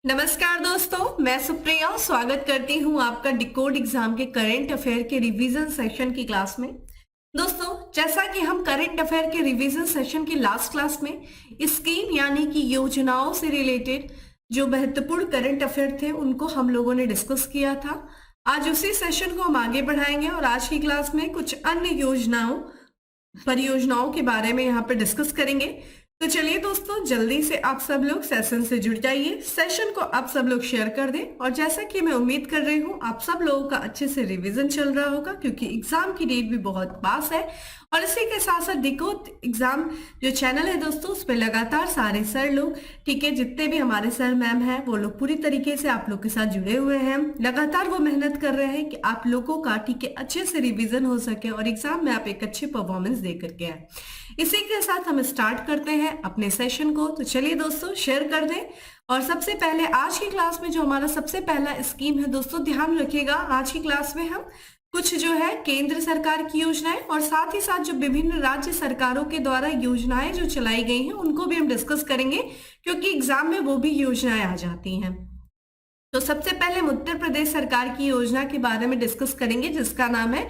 नमस्कार दोस्तों, मैं सुप्रिया स्वागत करती हूं आपका डिकोड एग्जाम के करंट अफेयर के रिवीजन सेशन की क्लास में। दोस्तों, जैसा कि हम करंट अफेयर के रिवीजन सेशन की लास्ट क्लास में स्कीम यानी कि योजनाओं से रिलेटेड जो महत्वपूर्ण करंट अफेयर थे उनको हम लोगों ने डिस्कस किया था। आज उसी सेशन को हम आगे बढ़ाएंगे और आज की क्लास में कुछ अन्य परियोजनाओं के बारे में यहाँ पर डिस्कस करेंगे। तो चलिए दोस्तों, जल्दी से आप सब लोग सेशन से जुड़ जाइए, सेशन को आप सब लोग शेयर कर दें। और जैसा कि मैं उम्मीद कर रही हूँ आप सब लोगों का अच्छे से रिवीजन चल रहा होगा, क्योंकि एग्जाम की डेट भी बहुत पास है। और इसी के साथ साथ डिकोड एग्जाम जो चैनल है दोस्तों, उस पर लगातार सारे सर लोग, ठीक है, जितने भी हमारे सर मैम हैं वो लोग पूरी तरीके से आप लोग के साथ जुड़े हुए हैं। लगातार वो मेहनत कर रहे हैं कि आप लोगों का, ठीक है, अच्छे से रिवीजन हो सके और एग्जाम में आप एक अच्छी परफॉर्मेंस दे करके आए। इसी के साथ हम स्टार्ट करते हैं अपने सेशन को। तो चलिए दोस्तों, शेयर कर दें। और सबसे पहले आज की क्लास में जो हमारा सबसे पहला स्कीम है दोस्तों, ध्यान रखिएगा, आज की क्लास में हम कुछ जो है केंद्र सरकार की योजनाएं और साथ ही साथ जो विभिन्न राज्य सरकारों के द्वारा योजनाएं जो चलाई गई हैं उनको भी हम डिस्कस करेंगे, क्योंकि एग्जाम में वो भी योजनाएं आ जाती हैं। तो सबसे पहले हम उत्तर प्रदेश सरकार की योजना के बारे में डिस्कस करेंगे, जिसका नाम है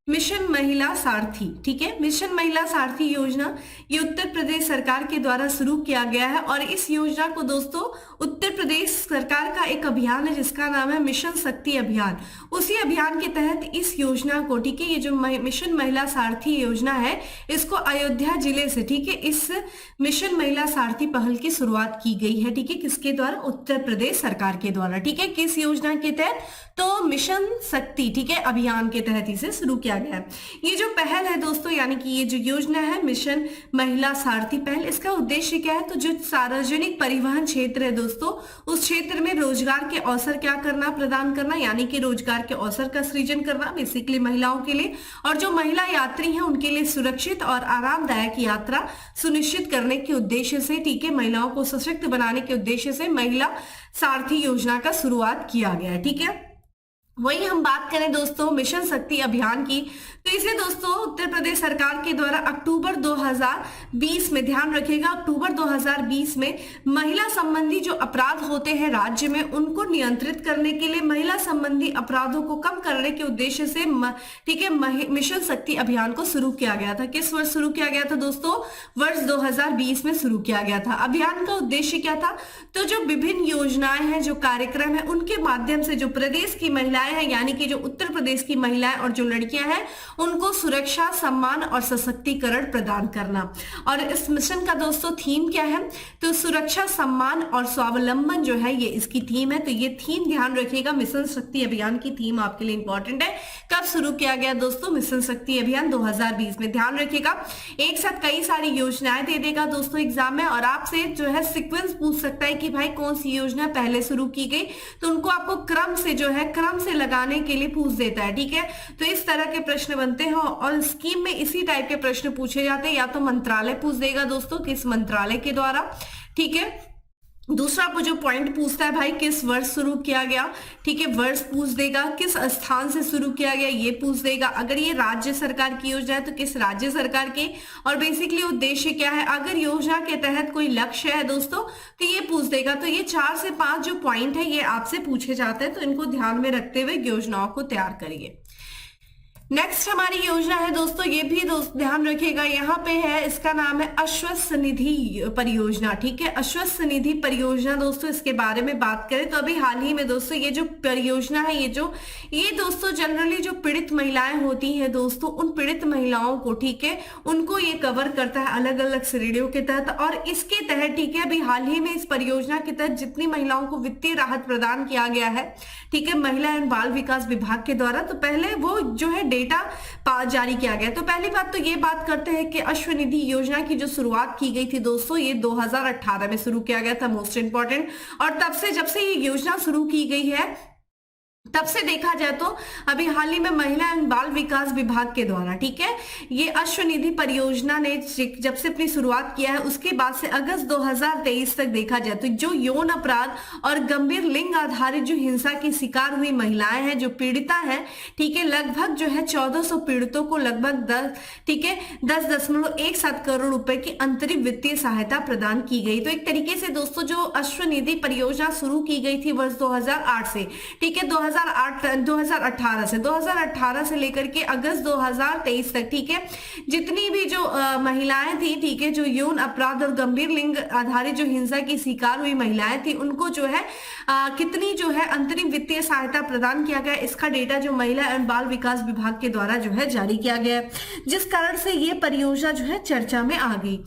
मिशन महिला सारथी। ठीक है, मिशन महिला सारथी योजना ये उत्तर प्रदेश सरकार के द्वारा शुरू किया गया है। और इस योजना को दोस्तों उत्तर प्रदेश सरकार का एक अभियान है जिसका नाम है मिशन शक्ति अभियान। उसी अभियान के तहत इस योजना को, ठीक है, ये जो मिशन महिला सारथी योजना है इसको अयोध्या जिले से, ठीक है, इस मिशन महिला सारथी पहल की शुरुआत की गई है। ठीक है, किसके द्वारा? उत्तर प्रदेश सरकार के द्वारा। ठीक है, किस योजना के तहत? तो मिशन शक्ति, ठीक है, अभियान के तहत इसे शुरू किया गया है। ये जो पहल है दोस्तों, यानी कि ये जो योजना है मिशन महिला सारथी पहल, इसका उद्देश्य क्या है? तो जो सार्वजनिक परिवहन क्षेत्र है दोस्तों, उस क्षेत्र में रोजगार के अवसर क्या करना? प्रदान करना, यानी कि रोजगार के अवसर का सृजन करना बेसिकली महिलाओं के लिए, और जो महिला यात्री हैं उनके लिए सुरक्षित और आरामदायक यात्रा सुनिश्चित करने के उद्देश्य से, ठीक है, महिलाओं को सशक्त बनाने के उद्देश्य से महिला सारथी योजना का शुरुआत किया गया है। ठीक है, वही हम बात करें दोस्तों मिशन शक्ति अभियान की, तो इसे दोस्तों उत्तर प्रदेश सरकार के द्वारा अक्टूबर 2020 में, ध्यान रखिएगा, अक्टूबर 2020 में महिला संबंधी जो अपराध होते हैं राज्य में उनको नियंत्रित करने के लिए, महिला संबंधी अपराधों को कम करने के उद्देश्य से, ठीक है, मिशन शक्ति अभियान को शुरू किया गया था। किस वर्ष शुरू किया गया था दोस्तों? वर्ष 2020 में शुरू किया गया था। अभियान का उद्देश्य क्या था? तो जो विभिन्न योजनाएं हैं, जो कार्यक्रम है, उनके माध्यम से जो प्रदेश की महिलाएं हैं, यानी कि जो उत्तर प्रदेश की महिलाएं और जो लड़कियां हैं, उनको सुरक्षा, सम्मान और सशक्तिकरण प्रदान करना। और इस मिशन का दोस्तों थीम क्या है? तो सुरक्षा, सम्मान और स्वावलंबन जो है ये इसकी थीम है। तो ये थीम ध्यान रखिएगा, मिशन शक्ति अभियान की थीम आपके लिए इंपॉर्टेंट है। कब शुरू किया गया दोस्तों मिशन शक्ति अभियान? 2020 में। ध्यान रखिएगा, एक साथ कई सारी योजनाएं दे देगा दोस्तों एग्जाम में, और आपसे जो है सिक्वेंस पूछ सकता है कि भाई कौन सी योजना पहले शुरू की गई, तो उनको आपको क्रम से जो है, क्रम से लगाने के लिए पूछ देता है। ठीक है, तो इस तरह के प्रश्न बनते हैं और स्कीम में इसी टाइप के प्रश्न पूछे जाते हैं। या तो मंत्रालय पूछ देगा दोस्तों, किस मंत्रालय के द्वारा, ठीक है। दूसरा वो जो पॉइंट पूछता है भाई किस वर्ष शुरू किया गया, ठीक है, वर्ष पूछ देगा। किस स्थान से शुरू किया गया ये पूछ देगा। अगर ये राज्य सरकार की योजना है तो किस राज्य सरकार की, और बेसिकली उद्देश्य क्या है। अगर योजना के तहत कोई लक्ष्य है दोस्तों तो ये पूछ देगा। तो ये 4 से 5 जो पॉइंट है ये आपसे पूछे जाते हैं, तो इनको ध्यान में रखते हुए योजनाओं को तैयार करिए। नेक्स्ट हमारी योजना है दोस्तों, ये भी दोस्त ध्यान रखिएगा, यहाँ पे है, इसका नाम है अश्वत्थ निधि परियोजना। ठीक है, अश्वत्थ निधि परियोजना दोस्तों, इसके बारे में बात करें तो अभी हाल ही में दोस्तों ये जो परियोजना है, ये दोस्तों जनरली जो पीड़ित महिलाएं होती हैं दोस्तों, उन पीड़ित महिलाओं को, ठीक है, उनको ये कवर करता है अलग अलग श्रेणियों के तहत। और इसके तहत, ठीक है, अभी हाल ही में इस परियोजना के तहत जितनी महिलाओं को वित्तीय राहत प्रदान किया गया है, ठीक है, महिला एवं बाल विकास विभाग के द्वारा, तो पहले वो जो है डेटा जारी किया गया। तो पहली बात तो ये बात करते हैं कि अश्वनिधि योजना की जो शुरुआत की गई थी दोस्तों, ये 2018 में शुरू किया गया था, मोस्ट इंपॉर्टेंट। और तब से, जब से ये योजना शुरू की गई है, तब से देखा जाए तो अभी हाल ही में महिला एवं बाल विकास विभाग के द्वारा, ठीक है, ये अश्वनिधि परियोजना ने जब से अपनी शुरुआत किया है उसके बाद से अगस्त 2023 तक देखा जाए तो जो यौन अपराध और गंभीर लिंग आधारित जो हिंसा की शिकार हुई महिलाएं हैं, जो पीड़िता है, ठीक है, लगभग जो है 1400 पीड़ितों को लगभग 10.17 करोड़ रुपए की अंतरिम वित्तीय सहायता प्रदान की गई। तो एक तरीके से दोस्तों जो अश्वनिधि परियोजना शुरू की गई थी वर्ष 2008 से, ठीक है, 2018 से लेकर के अगस्त 2023 तक, ठीक है, जितनी भी जो महिलाएं थी, ठीक है, जो यौन अपराध और गंभीर लिंग आधारित जो हिंसा की शिकार हुई महिलाएं थी, उनको जो है कितनी जो है अंतरिम वित्तीय सहायता प्रदान किया गया, इसका डेटा जो महिला एवं बाल विकास विभाग के द्वारा जो है जारी किया गया है, जिस कारण से ये परियोजना जो है चर्चा में आ गई।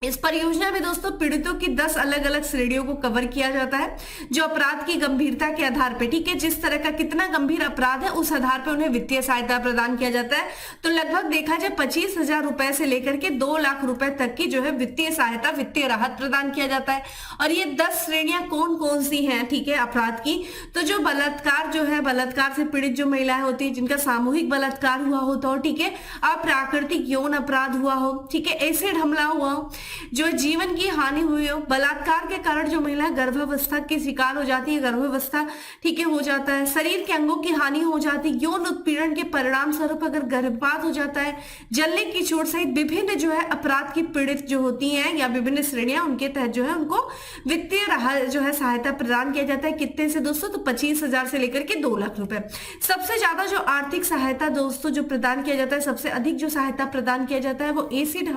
इस परियोजना में दोस्तों पीड़ितों की 10 अलग अलग श्रेणियों को कवर किया जाता है, जो अपराध की गंभीरता के आधार पे, ठीक है, जिस तरह का कितना गंभीर अपराध है उस आधार पे उन्हें वित्तीय सहायता प्रदान किया जाता है। तो लगभग देखा जाए 25,000 रुपए से लेकर के 2 लाख रुपए तक की जो है वित्तीय सहायता, वित्तीय राहत प्रदान किया जाता है। और ये 10 श्रेणियां कौन कौन सी हैं, ठीक है, अपराध की, तो जो बलात्कार जो है, बलात्कार से पीड़ित जो महिलाएं होती है जिनका सामूहिक बलात्कार हुआ होता हो, ठीक है, अप्राकृतिक यौन अपराध हुआ हो, ठीक है, एसिड हमला हुआ हो, जो जीवन की हानि हुई हो, बलात्कार के कारण जो महिला गर्भावस्था की शिकार हो जाती है, गर्भावस्था, ठीक है, हो जाता है, शरीर के अंगों की हानि हो जाती है, यौन उत्पीड़न के परिणाम स्वरूप अगर गर्भपात हो जाता है, जलने की चोट सहित विभिन्न जो है अपराध की पीड़ित जो होती हैं या विभिन्न श्रेणियां, उनके तहत जो है उनको वित्तीय जो है सहायता प्रदान किया जाता है। कितने से दोस्तों, तो 25,000 से लेकर के 2 लाख रुपए। सबसे ज्यादा जो आर्थिक सहायता दोस्तों जो प्रदान किया जाता है, सबसे अधिक जो सहायता प्रदान किया जाता है वो एसिड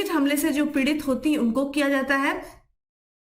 हमले से जो पीड़ित होती है उनको किया जाता है।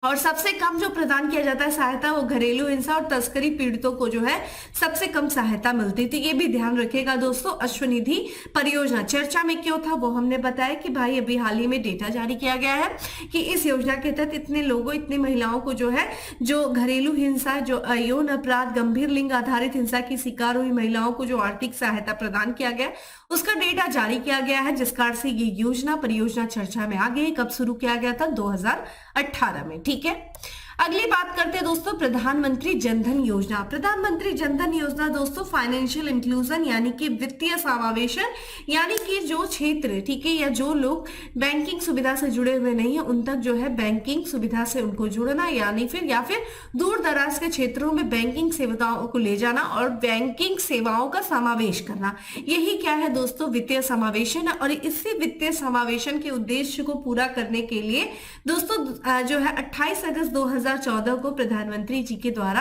और सबसे कम जो प्रदान किया जाता है सहायता वो घरेलू हिंसा और तस्करी पीड़ितों को जो है सबसे कम सहायता मिलती थी। ये भी ध्यान रखिएगा दोस्तों। अश्वनिधि परियोजना चर्चा में क्यों था वो हमने बताया कि भाई अभी हाल ही में डेटा जारी किया गया है कि इस योजना के तहत इतने लोगों, इतनी महिलाओं को जो है जो घरेलू हिंसा, जो यौन अपराध, गंभीर लिंग आधारित हिंसा की शिकार हुई महिलाओं को जो आर्थिक सहायता प्रदान किया गया उसका डेटा जारी किया गया है, जिस कारण से ये योजना परियोजना चर्चा में आ गई। कब शुरू किया गया था? 2018 में। ठीक है, अगली बात करते हैं दोस्तों प्रधानमंत्री जनधन योजना। प्रधानमंत्री जनधन योजना दोस्तों फाइनेंशियल इंक्लूजन यानी कि वित्तीय समावेशन, यानी कि जो क्षेत्र, ठीक है, या जो लोग बैंकिंग सुविधा से जुड़े हुए नहीं है उन तक जो है बैंकिंग सुविधा से उनको जुड़ना, यानी फिर या फिर दूर दराज के क्षेत्रों में बैंकिंग सेवाओं को ले जाना और बैंकिंग सेवाओं का समावेश करना। यही क्या है दोस्तों? वित्तीय समावेशन है। और इसी वित्तीय समावेशन के उद्देश्य को पूरा करने के लिए दोस्तों जो है 28 अगस्त 2014 को प्रधानमंत्री जी के द्वारा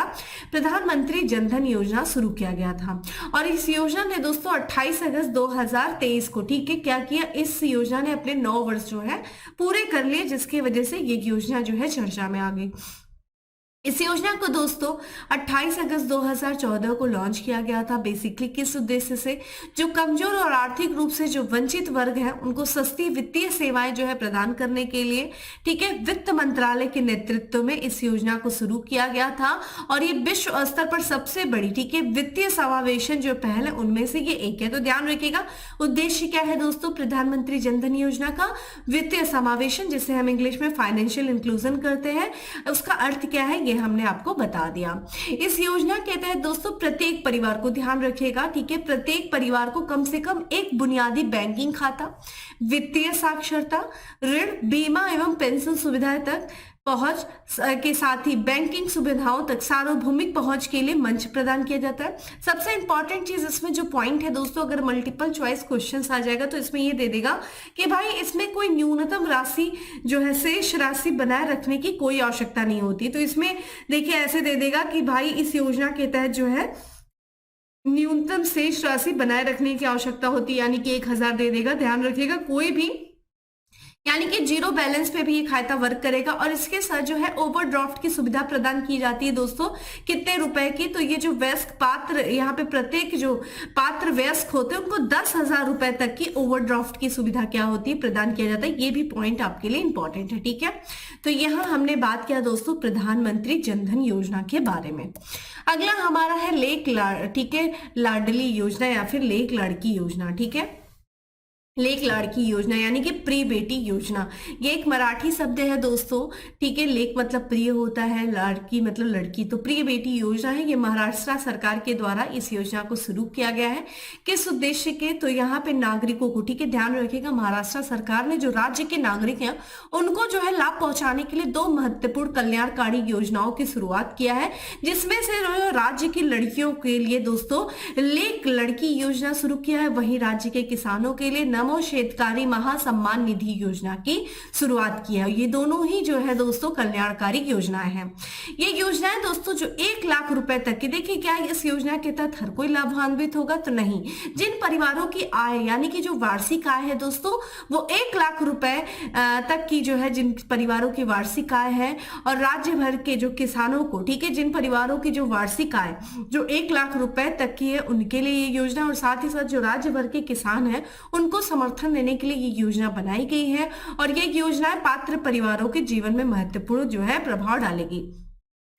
प्रधानमंत्री जनधन योजना शुरू किया गया था। और इस योजना ने दोस्तों 28 अगस्त 2023 को, ठीक है, क्या किया? इस योजना ने अपने 9 वर्ष जो है पूरे कर लिए, जिसकी वजह से ये योजना जो है चर्चा में आ गई। इस योजना को दोस्तों 28 अगस्त 2014 को लॉन्च किया गया था। बेसिकली किस उद्देश्य से? जो कमजोर और आर्थिक रूप से जो वंचित वर्ग है उनको सस्ती वित्तीय सेवाएं जो है प्रदान करने के लिए, ठीक है, वित्त मंत्रालय के नेतृत्व में इस योजना को शुरू किया गया था। और ये विश्व स्तर पर सबसे बड़ी, ठीक है, वित्तीय समावेशन जो पहल है उनमें से ये एक है। तो ध्यान रखिएगा, उद्देश्य क्या है दोस्तों प्रधानमंत्री जनधन योजना का? वित्तीय समावेशन, जिसे हम इंग्लिश में फाइनेंशियल इंक्लूजन करते हैं। उसका अर्थ क्या है हमने आपको बता दिया। इस योजना के तहत दोस्तों प्रत्येक परिवार को, ध्यान रखिएगा, ठीक है, प्रत्येक परिवार को कम से कम एक बुनियादी बैंकिंग खाता, वित्तीय साक्षरता, ऋण, बीमा एवं पेंशन सुविधाएं तक पहुंच के साथ ही बैंकिंग सुविधाओं तक सार्वभौमिक पहुंच के लिए मंच प्रदान किया जाता है। सबसे इंपॉर्टेंट चीज इसमें जो पॉइंट है दोस्तों, अगर मल्टीपल चॉइस क्वेश्चंस आ जाएगा तो इसमें ये दे देगा कि भाई इसमें कोई न्यूनतम राशि जो है, शेष राशि बनाए रखने की कोई आवश्यकता नहीं होती। तो इसमें देखिए ऐसे दे देगा कि भाई इस योजना के तहत जो है न्यूनतम शेष राशि बनाए रखने की आवश्यकता होती है, यानी कि 1000 दे देगा। ध्यान रखिएगा, कोई भी यानी कि जीरो बैलेंस पे भी ये खाता वर्क करेगा। और इसके साथ जो है ओवरड्राफ्ट की सुविधा प्रदान की जाती है दोस्तों। कितने रुपए की? तो ये जो वयस्क पात्र, यहाँ पे प्रत्येक जो पात्र वयस्क होते हैं उनको 10,000 रुपए तक की ओवरड्राफ्ट की सुविधा क्या होती है? प्रदान किया जाता है। ये भी पॉइंट आपके लिए इंपॉर्टेंट है। ठीक है, तो यहाँ हमने बात किया दोस्तों प्रधानमंत्री जनधन योजना के बारे में। अगला हमारा है लेक लाडली योजना या फिर लेक लड़की योजना। ठीक है, लेक लाड़की योजना यानी कि प्रिय बेटी योजना। ये एक मराठी शब्द है दोस्तों, ठीक है। लेक मतलब प्रिय होता है, लाड़की मतलब लड़की, तो प्रिय बेटी योजना है। ये महाराष्ट्र सरकार के द्वारा इस योजना को शुरू किया गया है। किस उद्देश्य के, तो यहाँ पे नागरिकों को, ठीक है, ध्यान रखिएगा, महाराष्ट्र सरकार ने जो राज्य के नागरिक हैं उनको जो है लाभ पहुंचाने के लिए 2 महत्वपूर्ण कल्याणकारी योजनाओं की शुरुआत किया है, जिसमें से राज्य की लड़कियों के लिए दोस्तों लेक लड़की योजना शुरू किया है। वहीं राज्य के किसानों के लिए नमो शेतकारी महासम्मान निधि योजना की शुरुआत की है। ये दोनों ही जो है दोस्तों कल्याणकारी योजनाएं हैं। ये योजनाएं दोस्तों जो 1 लाख रुपए तक की, देखिए क्या इस योजना के तहत हर कोई लाभान्वित होगा, तो नहीं। जिन परिवारों की आय यानी कि जो वार्षिक आय है दोस्तों वो 1 लाख रुपए तक की जो है, जिन परिवारों की वार्षिक आय है, और राज्य भर के जो किसानों को, ठीक है, जिन परिवारों की जो वार्षिक आय जो 1 लाख रुपए तक की है उनके लिए ये योजना, और साथ ही साथ जो राज्य भर के किसान है उनको समर्थन देने के लिए ये योजना बनाई गई है। और ये योजना पात्र परिवारों के जीवन में महत्वपूर्ण जो है प्रभाव डालेगी।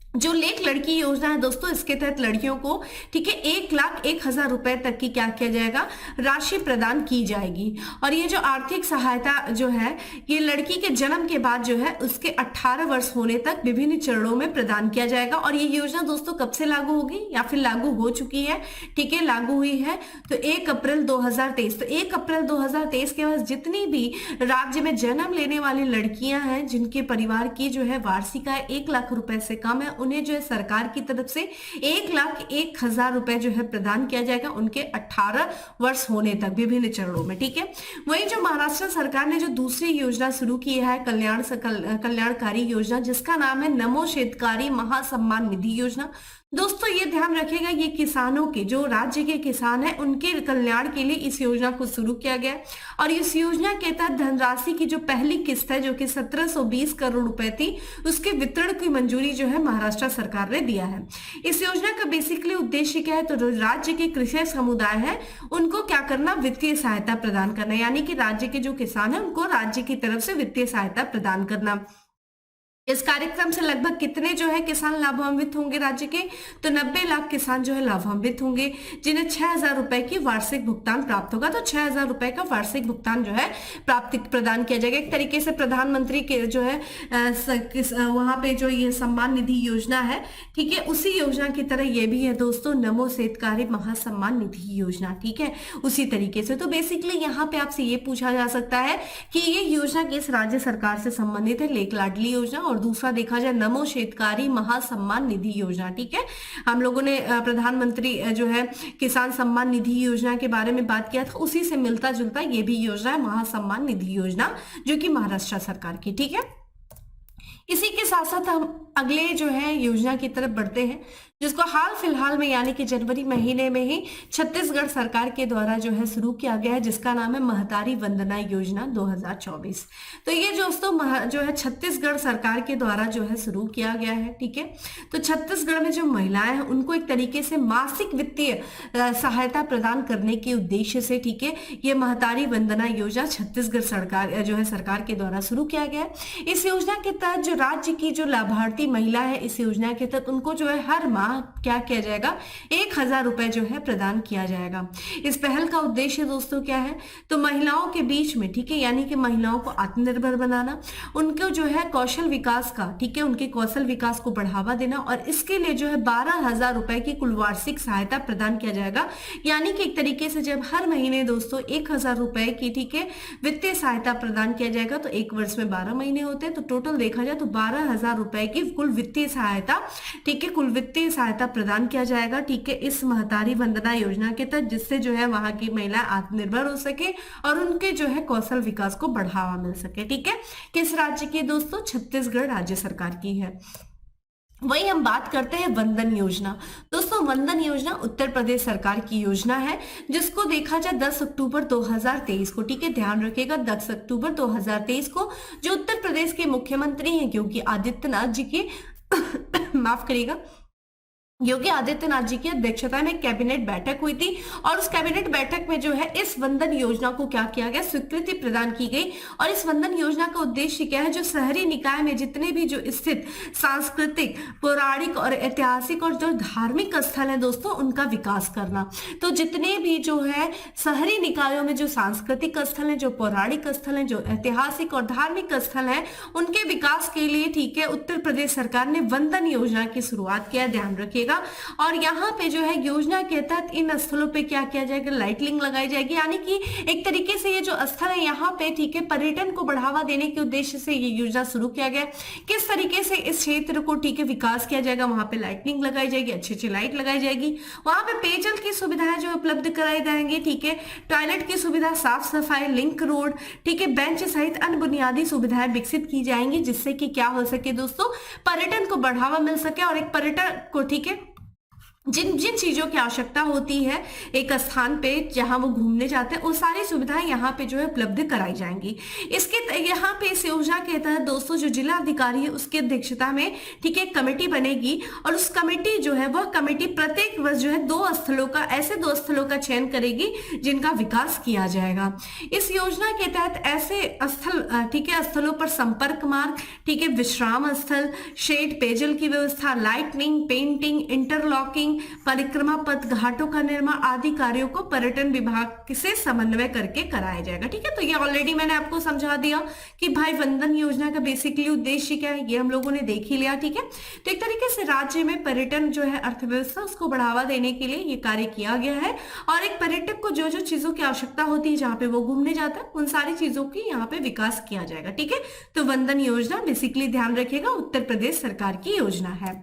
जो लेक लड़की योजना है दोस्तों, इसके तहत लड़कियों को, ठीक है, 1,01,000 रुपए तक की क्या किया जाएगा, राशि प्रदान की जाएगी। और ये जो आर्थिक सहायता जो है ये लड़की के जन्म के बाद जो है उसके 18 वर्ष होने तक विभिन्न चरणों में प्रदान किया जाएगा। और ये योजना दोस्तों कब से लागू होगी या फिर लागू हो चुकी है, ठीक है, लागू हुई है तो 1 अप्रैल 2023। तो 1 अप्रैल 2023 के बाद जितनी भी राज्य में जन्म लेने वाली लड़कियां हैं जिनके परिवार की जो है वार्षिक आय 1 लाख रुपए से कम है, उन्हें जो है सरकार की तरफ से 1,01,000 रुपए जो है प्रदान किया जाएगा उनके 18 वर्ष होने तक विभिन्न चरणों में, ठीक है। वहीं जो महाराष्ट्र सरकार ने जो दूसरी योजना शुरू की है कल्याणकारी योजना, जिसका नाम है नमो शेतकारी महासम्मान निधि योजना। दोस्तों ये ध्यान रखिएगा, ये किसानों के, जो राज्य के किसान हैं उनके कल्याण के लिए इस योजना को शुरू किया गया। और इस योजना के तहत धनराशि की जो पहली किस्त है जो कि 1720 करोड़ रुपए थी, उसके वितरण की मंजूरी जो है महाराष्ट्र सरकार ने दिया है। इस योजना का बेसिकली उद्देश्य क्या है, तो जो राज्य के कृषि समुदाय है उनको क्या करना, वित्तीय सहायता प्रदान करना, यानी कि राज्य के जो किसान है उनको राज्य की तरफ से वित्तीय सहायता प्रदान करना। इस कार्यक्रम से लगभग कितने जो है किसान लाभान्वित होंगे राज्य के, तो 90 लाख किसान जो है लाभान्वित होंगे, जिन्हें 6,000 रुपए की वार्षिक भुगतान प्राप्त होगा। तो 6,000 रुपए का वार्षिक भुगतान जो है प्रदान किया जाएगा। एक तरीके से प्रधानमंत्री के जो है वहां पे जो ये सम्मान निधि योजना है, ठीक है, उसी योजना की तरह ये भी है दोस्तों नमो शेतकारी महासम्मान निधि योजना, ठीक है, उसी तरीके से। तो बेसिकली यहाँ पे आपसे ये पूछा जा सकता है कि ये योजना किस राज्य सरकार से संबंधित है, लेक लाडली योजना, और दूसरा देखा जाए नमो शेतकारी महासम्मान निधि योजना, ठीक है। हम लोगों ने प्रधानमंत्री जो है किसान सम्मान निधि योजना के बारे में बात किया था, उसी से मिलता जुलता ये भी योजना है महासम्मान निधि योजना, जो कि महाराष्ट्र सरकार की, ठीक है। इसी के साथ साथ हम अगले जो है योजना की तरफ बढ़ते हैं, जिसको हाल फिलहाल में यानी कि जनवरी महीने में ही छत्तीसगढ़ सरकार के द्वारा जो है शुरू किया गया है, जिसका नाम है महतारी वंदना योजना 2024। तो ये दोस्तों जो है छत्तीसगढ़ सरकार के द्वारा जो है शुरू किया गया है, ठीक है। तो छत्तीसगढ़ में जो महिलाएं हैं उनको एक तरीके से मासिक वित्तीय सहायता प्रदान करने के उद्देश्य से, ठीक है, ये महतारी वंदना योजना छत्तीसगढ़ सरकार के द्वारा शुरू किया गया है। इस योजना के तहत जो राज्य की जो लाभार्थी महिला है, इस योजना के तहत उनको जो है हर माह क्या किया जाएगा, 1,000 रुपए जो है प्रदान किया जाएगा। इस पहल का उद्देश्य दोस्तों क्या है, तो महिलाओं के बीच में, ठीक है, यानी कि महिलाओं को आत्मनिर्भर बनाना, उनको जो है कौशल विकास का, ठीक है, उनके कौशल विकास को बढ़ावा देना, और इसके लिए जो है 12,000 रुपए की कुल वार्षिक सहायता प्रदान किया जाएगा। यानी कि एक तरीके से जब हर महीने दोस्तों 1,000 रुपए की, ठीक है, वित्तीय सहायता प्रदान किया जाएगा, तो एक वर्ष में 12 महीने होते हैं, तो टोटल देखा जाए तो 12,000 रुपए की कुल वित्तीय सहायता, ठीक है, कुल वित्तीय सहायता प्रदान किया जाएगा, ठीक है, इस महतारी वंदना योजना के तहत, जिससे जो है वहां की महिला आत्मनिर्भर हो सके और उनके जो है कौशल विकास को बढ़ावा मिल सके, ठीक है। किस राज्य की दोस्तों, छत्तीसगढ़ राज्य सरकार की है। वही हम बात करते हैं वंदन योजना। दोस्तों वंदन योजना उत्तर प्रदेश सरकार की योजना है, जिसको देखा जाए 10 अक्टूबर 2023 को, ठीक है, ध्यान रखिएगा 10 अक्टूबर 2023 को जो उत्तर प्रदेश के मुख्यमंत्री हैं योगी आदित्यनाथ जी के माफ करिएगा, योगी आदित्यनाथ जी की अध्यक्षता में कैबिनेट बैठक हुई थी और उस कैबिनेट बैठक में जो है इस वंदन योजना को क्या किया गया, स्वीकृति प्रदान की गई। और इस वंदन योजना का उद्देश्य क्या है, जो शहरी निकाय में जितने भी जो स्थित सांस्कृतिक, पौराणिक और ऐतिहासिक और जो धार्मिक स्थल है दोस्तों, उनका विकास करना। तो जितने भी जो है शहरी निकायों में जो सांस्कृतिक स्थल है, जो पौराणिक स्थल है, जो ऐतिहासिक और धार्मिक स्थल है, उनके विकास के लिए ठीक है उत्तर प्रदेश सरकार ने वंदन योजना की शुरुआत किया, ध्यान रखिएगा। और यहाँ पे जो है योजना के तहत इन स्थलों पे क्या किया जाएगा, लाइटिंग लगाई जाएगी। यानी कि एक तरीके से ये जो स्थल है यहाँ पे ठीक है पर्यटन को बढ़ावा देने के उद्देश्य से ये योजना शुरू किया गया। किस तरीके से इस क्षेत्र को ठीक है विकास किया जाएगा, वहां पे लाइटिंग लगाई जाएगी, अच्छी अच्छी लाइट लगाई जाएगी, वहां पे पेयजल की सुविधाएं जो उपलब्ध कराई जाएंगी, ठीक है टॉयलेट की सुविधा, साफ सफाई, लिंक रोड, ठीक है बेंच सहित अन्य बुनियादी सुविधाएं विकसित की जाएंगी, जिससे कि क्या हो सके दोस्तों, पर्यटन को बढ़ावा मिल सके और एक पर्यटक को ठीक है जिन जिन चीजों की आवश्यकता होती है एक स्थान पे जहां वो घूमने जाते हैं, वो सारी सुविधाएं यहाँ पे जो है उपलब्ध कराई जाएंगी। इसके यहाँ पे इस योजना के तहत दोस्तों जो जिला अधिकारी है उसकी अध्यक्षता में ठीक है कमेटी बनेगी और उस कमेटी जो है वह कमेटी प्रत्येक वर्ष जो है ऐसे दो स्थलों का चयन करेगी जिनका विकास किया जाएगा। इस योजना के तहत ऐसे स्थल ठीक है स्थलों पर संपर्क मार्ग, ठीक है विश्राम स्थल, शेड, पेयजल की व्यवस्था, लाइटनिंग, पेंटिंग, इंटरलॉकिंग, परिक्रमा पथ, घाटों का निर्माण आदि कार्यों को पर्यटन विभाग से समन्वय करके कराया जाएगा। ठीक है, तो ये ऑलरेडी मैंने आपको समझा दिया कि भाई वंदन योजना का बेसिकली उद्देश्य क्या है, ये हम लोगों ने देख ही लिया। ठीक है, तो एक तरीके से राज्य में पर्यटन जो है अर्थव्यवस्था उसको बढ़ावा देने के लिए ये कार्य किया गया है और एक पर्यटक को जो जो चीजों की आवश्यकता होती है जहां पे वो घूमने जाता है उन सारी चीजों की यहाँ पे विकास किया जाएगा। ठीक है, तो वंदन योजना बेसिकली ध्यान रखिएगा उत्तर प्रदेश सरकार की योजना है।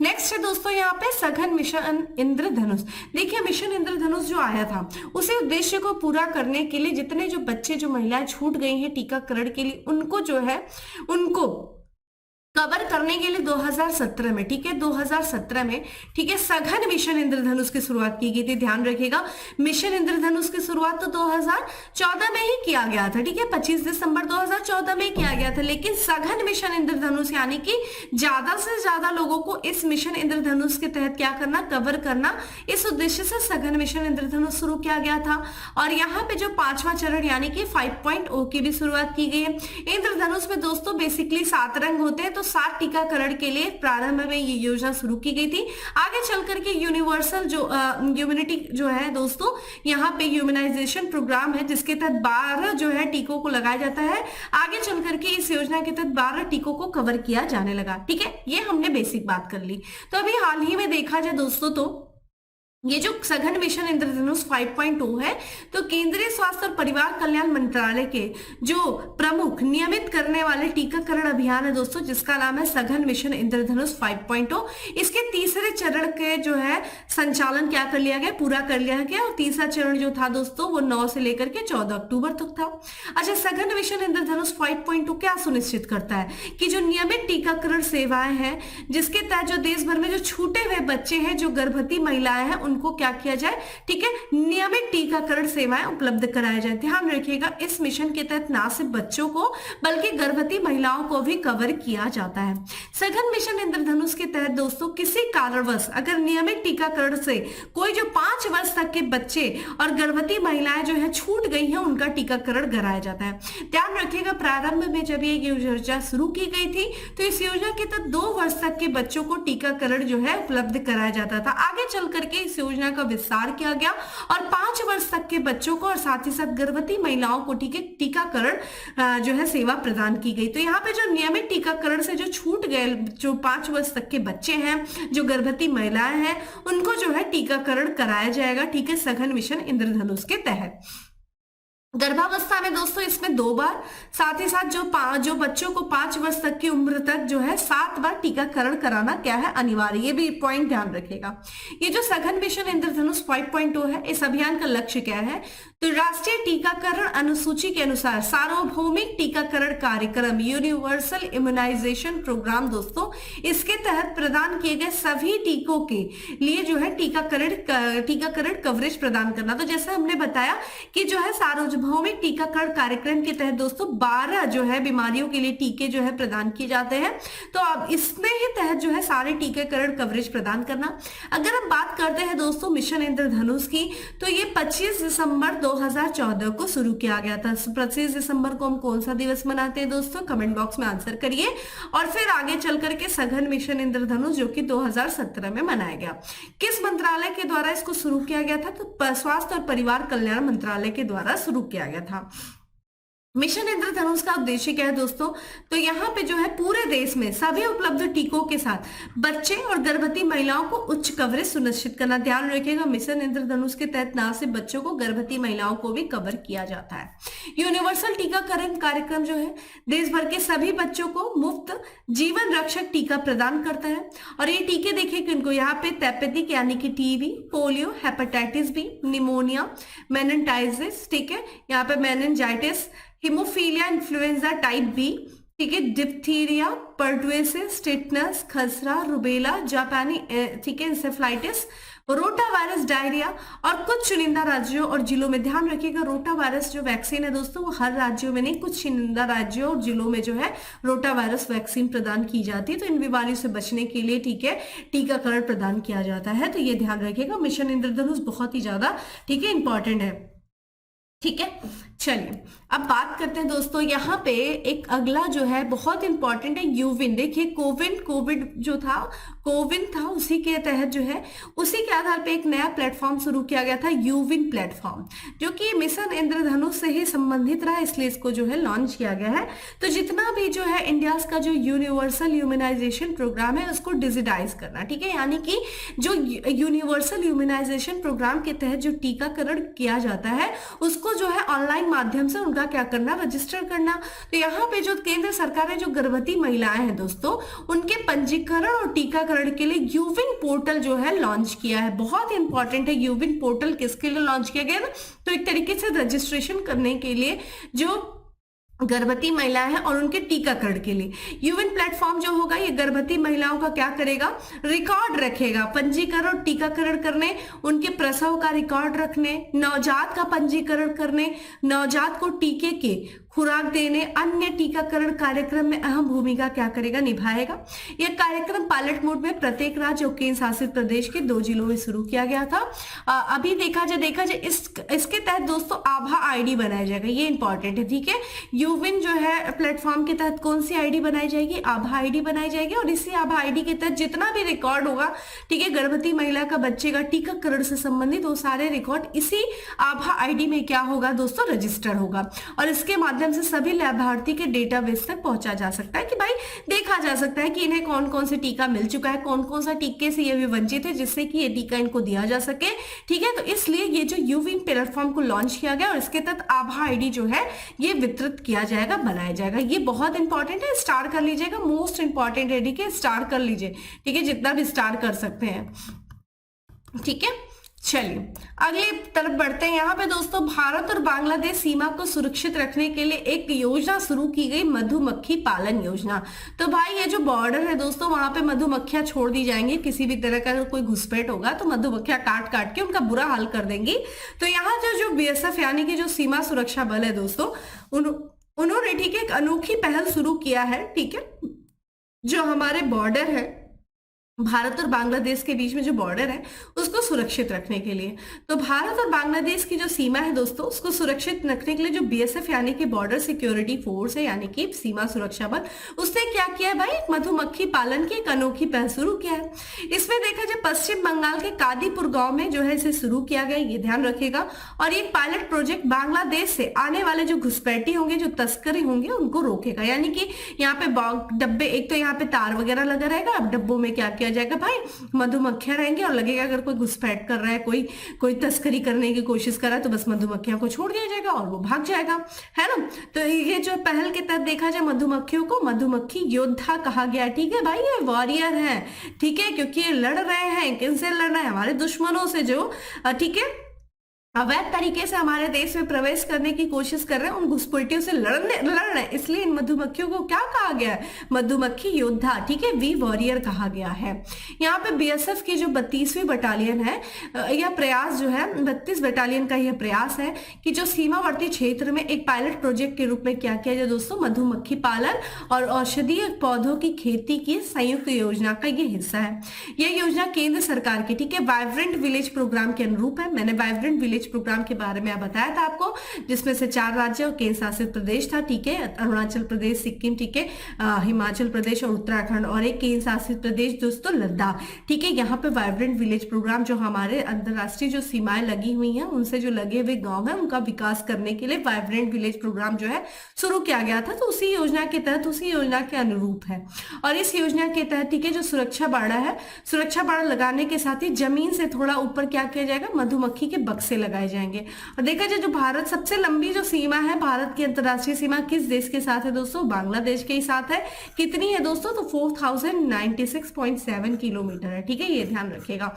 नेक्स्ट है दोस्तों यहाँ पे सघन मिशन इंद्रधनुष। देखिए मिशन इंद्रधनुष जो आया था उसी उद्देश्य को पूरा करने के लिए जितने जो बच्चे जो महिलाएं छूट गई हैं टीकाकरण के लिए उनको जो है उनको कवर करने के लिए 2017 में ठीक है 2017 में ठीक है सघन मिशन इंद्रधनुष की शुरुआत की गई थी। ध्यान रखिएगा मिशन इंद्रधनुष की शुरुआत तो 2014 में ही किया गया था। ठीक है 25 दिसंबर 2014 में किया गया था, लेकिन सघन मिशन इंद्रधनुष यानी कि ज्यादा से ज्यादा लोगों को इस मिशन इंद्रधनुष के तहत क्या करना, कवर करना, इस उद्देश्य से सघन मिशन इंद्रधनुष शुरू किया गया था। और यहाँ पे जो 5वां चरण यानी कि 5.0 की भी शुरुआत की गई है। इंद्रधनुष में दोस्तों बेसिकली 7 रंग होते हैं, तो 7 टीकाकरण के लिए प्रारंभ में ये योजना शुरू की गई थी। आगे चल करके यूनिवर्सल जो इम्यूनिटी जो है दोस्तों यहाँ पे ह्यूमनाइजेशन प्रोग्राम है जिसके तहत 12 जो है टीकों को लगाया जाता है। आगे चल करके इस योजना के तहत 12 टीकों को कवर किया जाने लगा। ठीक है, ये हमने बेसिक बात कर ली। तो अभी हाल ही में देखा जाए दोस्तों तो ये जो सघन मिशन इंद्रधनुष 5.0 है तो केंद्रीय स्वास्थ्य और परिवार कल्याण मंत्रालय के जो प्रमुख नियमित करने वाले टीकाकरण अभियान है दोस्तों जिसका नाम है सघन मिशन इंद्रधनुष 5.0। इसके तीसरे चरण के जो है संचालन क्या कर लिया गया, पूरा कर लिया गया और तीसरा चरण जो था दोस्तों वो 9 से लेकर के 14 अक्टूबर तक था। अच्छा, सघन मिशन इंद्रधनुष 5.0 क्या सुनिश्चित करता है कि जो नियमित टीकाकरण सेवाएं हैं जिसके तहत जो देश भर में जो छूटे हुए बच्चे हैं, जो गर्भवती महिलाएं हैं, उनको क्या किया जाए, ठीक है नियमित टीकाकरण सेवाएं उपलब्ध कराया जाए। ध्यान रखिएगा इस मिशन के तहत ना सिर्फ बच्चों को बल्कि गर्भवती महिलाओं को भी कवर किया जाता है। सघन मिशन इंद्रधनुष के तहत दोस्तों किसी कारणवश अगर नियमित टीकाकरण से कोई जो 5 वर्ष तक के बच्चे और गर्भवती महिलाएं जो है छूट गई हैं उनका टीकाकरण कराया जाता है। ध्यान रखिएगा प्रारंभ में जब ये योजना शुरू की गई थी तो इस योजना के तहत 2 वर्ष तक के बच्चों को टीकाकरण जो है उपलब्ध कराया जाता था। आगे चल करके इस योजना का विस्तार किया गया और 5 वर्ष तक के बच्चों को और साथ ही साथ गर्भवती महिलाओं को टीकाकरण जो है सेवा प्रदान की गई। तो यहाँ पे जो नियमित टीकाकरण से जो छूट गए जो 5 वर्ष तक के बच्चे हैं, जो गर्भवती महिलाएं हैं, उनको जो है टीकाकरण कराया जाएगा। ठीक है, सघन मिशन इंद्रधनुष के तहत गर्भावस्था में दोस्तों इसमें 2 बार, साथ ही साथ जो बच्चों को 5 वर्ष तक की उम्र तक जो है 7 बार टीकाकरण कराना क्या है अनिवार्य, ये भी पॉइंट ध्यान रखेगा। ये जो सघन मिशन इंद्रधनुष 5.0 है इस अभियान का लक्ष्य क्या है, तो राष्ट्रीय टीकाकरण अनुसूची के अनुसार सार्वभौमिक टीकाकरण कार्यक्रम यूनिवर्सल इम्यूनाइजेशन प्रोग्राम दोस्तों, इसके तहत प्रदान किए गए सभी टीकों के लिए जो है टीकाकरण कवरेज प्रदान करना। तो जैसे हमने बताया कि जो है सार्वभौमिक सार्वभौमिक टीकाकरण कार्यक्रम के तहत दोस्तों 12 जो है बीमारियों के लिए टीके जो है प्रदान किए जाते हैं। तो अब इसमें ही तहत जो है सारे टीकाकरण कवरेज प्रदान करना। अगर हम बात करते हैं दोस्तों मिशन इंद्रधनुष की, तो ये 25 दिसंबर 2014 को शुरू किया गया था। 25 दिसंबर को हम कौन सा दिवस मनाते हैं दोस्तों, कमेंट बॉक्स में आंसर करिए। और फिर आगे चल करके सघन मिशन इंद्रधनुष जो कि 2017 में मनाया गया। किस मंत्रालय के द्वारा इसको शुरू किया गया था, तो स्वास्थ्य और परिवार कल्याण मंत्रालय के द्वारा शुरू किया गया था। मिशन इंद्रधनुष का उद्देश्य क्या है दोस्तों, तो यहाँ पे जो है पूरे देश में सभी उपलब्ध टीकों के साथ बच्चे और गर्भवती महिलाओं को उच्च कवरेज सुनिश्चित करना। ध्यान रखिएगा, मिशन इंद्रधनुष के तहत न सिर्फ बच्चों को, गर्भवती महिलाओं को भी कवर किया जाता है। यूनिवर्सल टीकाकरण कार्यक्रम जो है देश भर के सभी बच्चों को मुफ्त जीवन रक्षक टीका प्रदान करता है। और ये टीके देखिए किनको, यहाँ पे तपेदिक यानी कि TB, polio, hepatitis B, pneumonia, meningitis, ठीक है, यहाँ पे meningitis, haemophilia influenza type B, ठीक है, डिप्थीरिया, पर्टुएसिस, टिटनस, खसरा, रुबेला, जापानी, ठीक है, इंसेफ्लाइटिस, रोटा वायरस, डायरिया और कुछ चुनिंदा राज्यों और जिलों में। ध्यान रखिएगा, रोटा वायरस जो वैक्सीन है दोस्तों वो हर राज्यों में नहीं, कुछ चुनिंदा राज्यों और जिलों में जो है रोटा वायरस वैक्सीन प्रदान की जाती है। तो इन बीमारियों से बचने के लिए, ठीक है, टीकाकरण प्रदान किया जाता है। तो ये ध्यान रखिएगा, मिशन इंद्रधनुष बहुत ही ज्यादा, ठीक है, इंपॉर्टेंट है। ठीक है, चलिए अब बात करते हैं दोस्तों, यहाँ पे एक अगला जो है बहुत इंपॉर्टेंट है यूविन। देखिए कोविड जो था, कोविन था, उसी के तहत जो है उसी के आधार पे एक नया प्लेटफॉर्म शुरू किया गया था, यूविन प्लेटफॉर्म, जो कि मिशन इंद्रधनुष से ही संबंधित रहा, इसलिए इसको जो है लॉन्च किया गया है। तो जितना भी जो है इंडिया का जो यूनिवर्सल ह्यूमनाइजेशन प्रोग्राम है उसको डिजिटाइज करना, ठीक है, यानी कि जो यूनिवर्सल ह्यूमनाइजेशन प्रोग्राम के तहत जो टीकाकरण किया जाता है उसको जो है ऑनलाइन माध्यम से उनका क्या करना, रजिस्टर करना। तो यहाँ पे जो केंद्र सरकार है, जो गर्भवती महिलाएं हैं दोस्तों, उनके पंजीकरण और टीकाकरण के लिए यूविन पोर्टल जो है लॉन्च किया है। बहुत इंपॉर्टेंट है, यूविन पोर्टल किसके लिए लॉन्च किया गया ना, तो एक तरीके से रजिस्ट्रेशन करने के लिए जो गर्भवती महिलाएं हैं और उनके टीकाकरण के लिए। यूविन प्लेटफॉर्म जो होगा ये गर्भवती महिलाओं का क्या करेगा, रिकॉर्ड रखेगा, पंजीकरण और टीकाकरण करने, उनके प्रसव का रिकॉर्ड रखने, नवजात का पंजीकरण करने, नवजात को टीके के खुराक देने, अन्य टीकाकरण कार्यक्रम में अहम भूमिका क्या करेगा, निभाएगा। यह कार्यक्रम पायलट मोड में प्रत्येक राज्य और केंद्र शासित प्रदेश के 2 जिलों में शुरू किया गया था। अभी देखा जाए इसके तहत दोस्तों आभा आईडी बनाया जाएगा, ये इंपॉर्टेंट है, ठीक है। यूविन जो है प्लेटफॉर्म के तहत कौन सी आईडी बनाई जाएगी, आभा आईडी बनाई जाएगी। और इसी आभा आईडी के तहत जितना भी रिकॉर्ड होगा, ठीक है, गर्भवती महिला का, बच्चे का टीकाकरण से संबंधित वो सारे रिकॉर्ड इसी आभा आईडी में क्या होगा दोस्तों, रजिस्टर होगा। और इसके माध्यम से सभी लाभार्थी के डेटाबेस तक पहुंचा जा सकता है कि भाई देखा जा सकता है कि इन्हें कौन कौन से टीका मिल चुका है, कौन कौन सा टीके से ये भी वंचित है, जिससे कि ये टीका इनको दिया जा सके, ठीक है। तो इसलिए ये जो यूविन प्लेटफॉर्म को लॉन्च किया गया और इसके तहत आभा आईडी जो है ये वितरित किया जाएगा, बनाया जाएगा। ये बहुत इंपॉर्टेंट है, स्टार कर लीजिएगा, मोस्ट इंपॉर्टेंट है, ठीक है, स्टार कर लीजिए, ठीक है, जितना भी स्टार कर सकते हैं, ठीक है। चलिए अगली तरफ बढ़ते हैं। यहाँ पे दोस्तों भारत और बांग्लादेश सीमा को सुरक्षित रखने के लिए एक योजना शुरू की गई, मधुमक्खी पालन योजना। तो भाई ये जो बॉर्डर है दोस्तों, वहां पे मधुमक्खियां छोड़ दी जाएंगी, किसी भी तरह का कोई घुसपैठ होगा तो मधुमक्खियां काट काट के उनका बुरा हाल कर देंगी। तो यहाँ जो बीएसएफ यानी कि जो सीमा सुरक्षा बल है दोस्तों, उन्होंने, ठीक है, एक अनोखी पहल शुरू किया है, ठीक है, जो हमारे बॉर्डर है भारत और बांग्लादेश के बीच में जो बॉर्डर है उसको सुरक्षित रखने के लिए। तो भारत और बांग्लादेश की जो सीमा है दोस्तों, उसको सुरक्षित रखने के लिए जो बीएसएफ यानी कि बॉर्डर सिक्योरिटी फोर्स है, यानी कि सीमा सुरक्षा बल, उसने क्या किया है भाई, मधुमक्खी पालन की एक अनोखी पहल शुरू किया है। इसमें देखा जाए पश्चिम बंगाल के कादीपुर गांव में जो है इसे शुरू किया गया, ये ध्यान रखिएगा। और ये पायलट प्रोजेक्ट बांग्लादेश से आने वाले जो घुसपैठी होंगे, जो तस्करी होंगे, उनको रोकेगा। यानी कि यहाँ पे डब्बे, एक तो यहाँ पे तार वगैरह लगा रहेगा, अब डब्बों में क्या किया जाएगा भाई, मधुमक्खियां रहेंगी और लगेगा अगर कोई घुसपैठ कर रहा है, कोई तस्करी करने की कोशिश कर रहा है, तो बस मधुमक्खियों को छोड़ दिया जाएगा और वो भाग जाएगा, है ना। तो ये जो पहल के तहत देखा जाए मधुमक्खियों को मधुमक्खी योद्धा कहा गया, ठीक है भाई, ये वॉरियर है, ठीक है, क्योंकि ये लड़ रहे हैं, किनसे लड़ रहे हैं, हमारे दुश्मनों से, जो, ठीक है, अवैध तरीके से हमारे देश में प्रवेश करने की कोशिश कर रहे हैं, उन घुसपैठियों से लड़ रहे हैं। इसलिए इन मधुमक्खियों को क्या कहा गया है? मधुमक्खी योद्धा, ठीक है, वी वॉरियर कहा गया है। यहाँ पे बीएसएफ की जो 32वीं बटालियन है, यह प्रयास जो है 32 बटालियन का यह प्रयास है कि जो सीमावर्ती क्षेत्र में एक पायलट प्रोजेक्ट के रूप में क्या किया जाए दोस्तों, मधुमक्खी पालन और औषधीय पौधों की खेती की संयुक्त योजना का ये हिस्सा है। यह योजना केंद्र सरकार की, ठीक है, वाइब्रेंट विलेज प्रोग्राम के अनुरूप है। मैंने वाइब्रेंट विलेज प्रोग्राम के बारे में बताया था आपको, जिसमें से 4 राज्य और केंद्र शासित प्रदेश था, ठीक है, अरुणाचल प्रदेश, सिक्किम, ठीक है, हिमाचल प्रदेश और उत्तराखंड, और एक केंद्र शासित प्रदेश दोस्तों लद्दाख, ठीक है। यहाँ पे वाइब्रेंट विलेज प्रोग्राम जो हमारे अंतरराष्ट्रीय जो सीमाएं लगी हुई हैं उनसे जो लगे हुए गांव हैं उनका विकास करने के लिए वाइब्रेंट विलेज प्रोग्राम जो है शुरू किया गया था। तो उसी योजना के तहत, उसी योजना के अनुरूप है। और इस योजना के तहत, ठीक है, जो सुरक्षा बाड़ा है, सुरक्षा बाड़ा लगाने के साथ ही जमीन से थोड़ा ऊपर क्या किया जाएगा, मधुमक्खी के बक्से लगाए जाएंगे। और देखा जाए जो भारत सबसे लंबी जो सीमा है, भारत की अंतरराष्ट्रीय सीमा किस देश के साथ है दोस्तों, बांग्लादेश के ही साथ है। कितनी है दोस्तों, तो 4096.7 किलोमीटर है, ठीक है, ये ध्यान रखिएगा।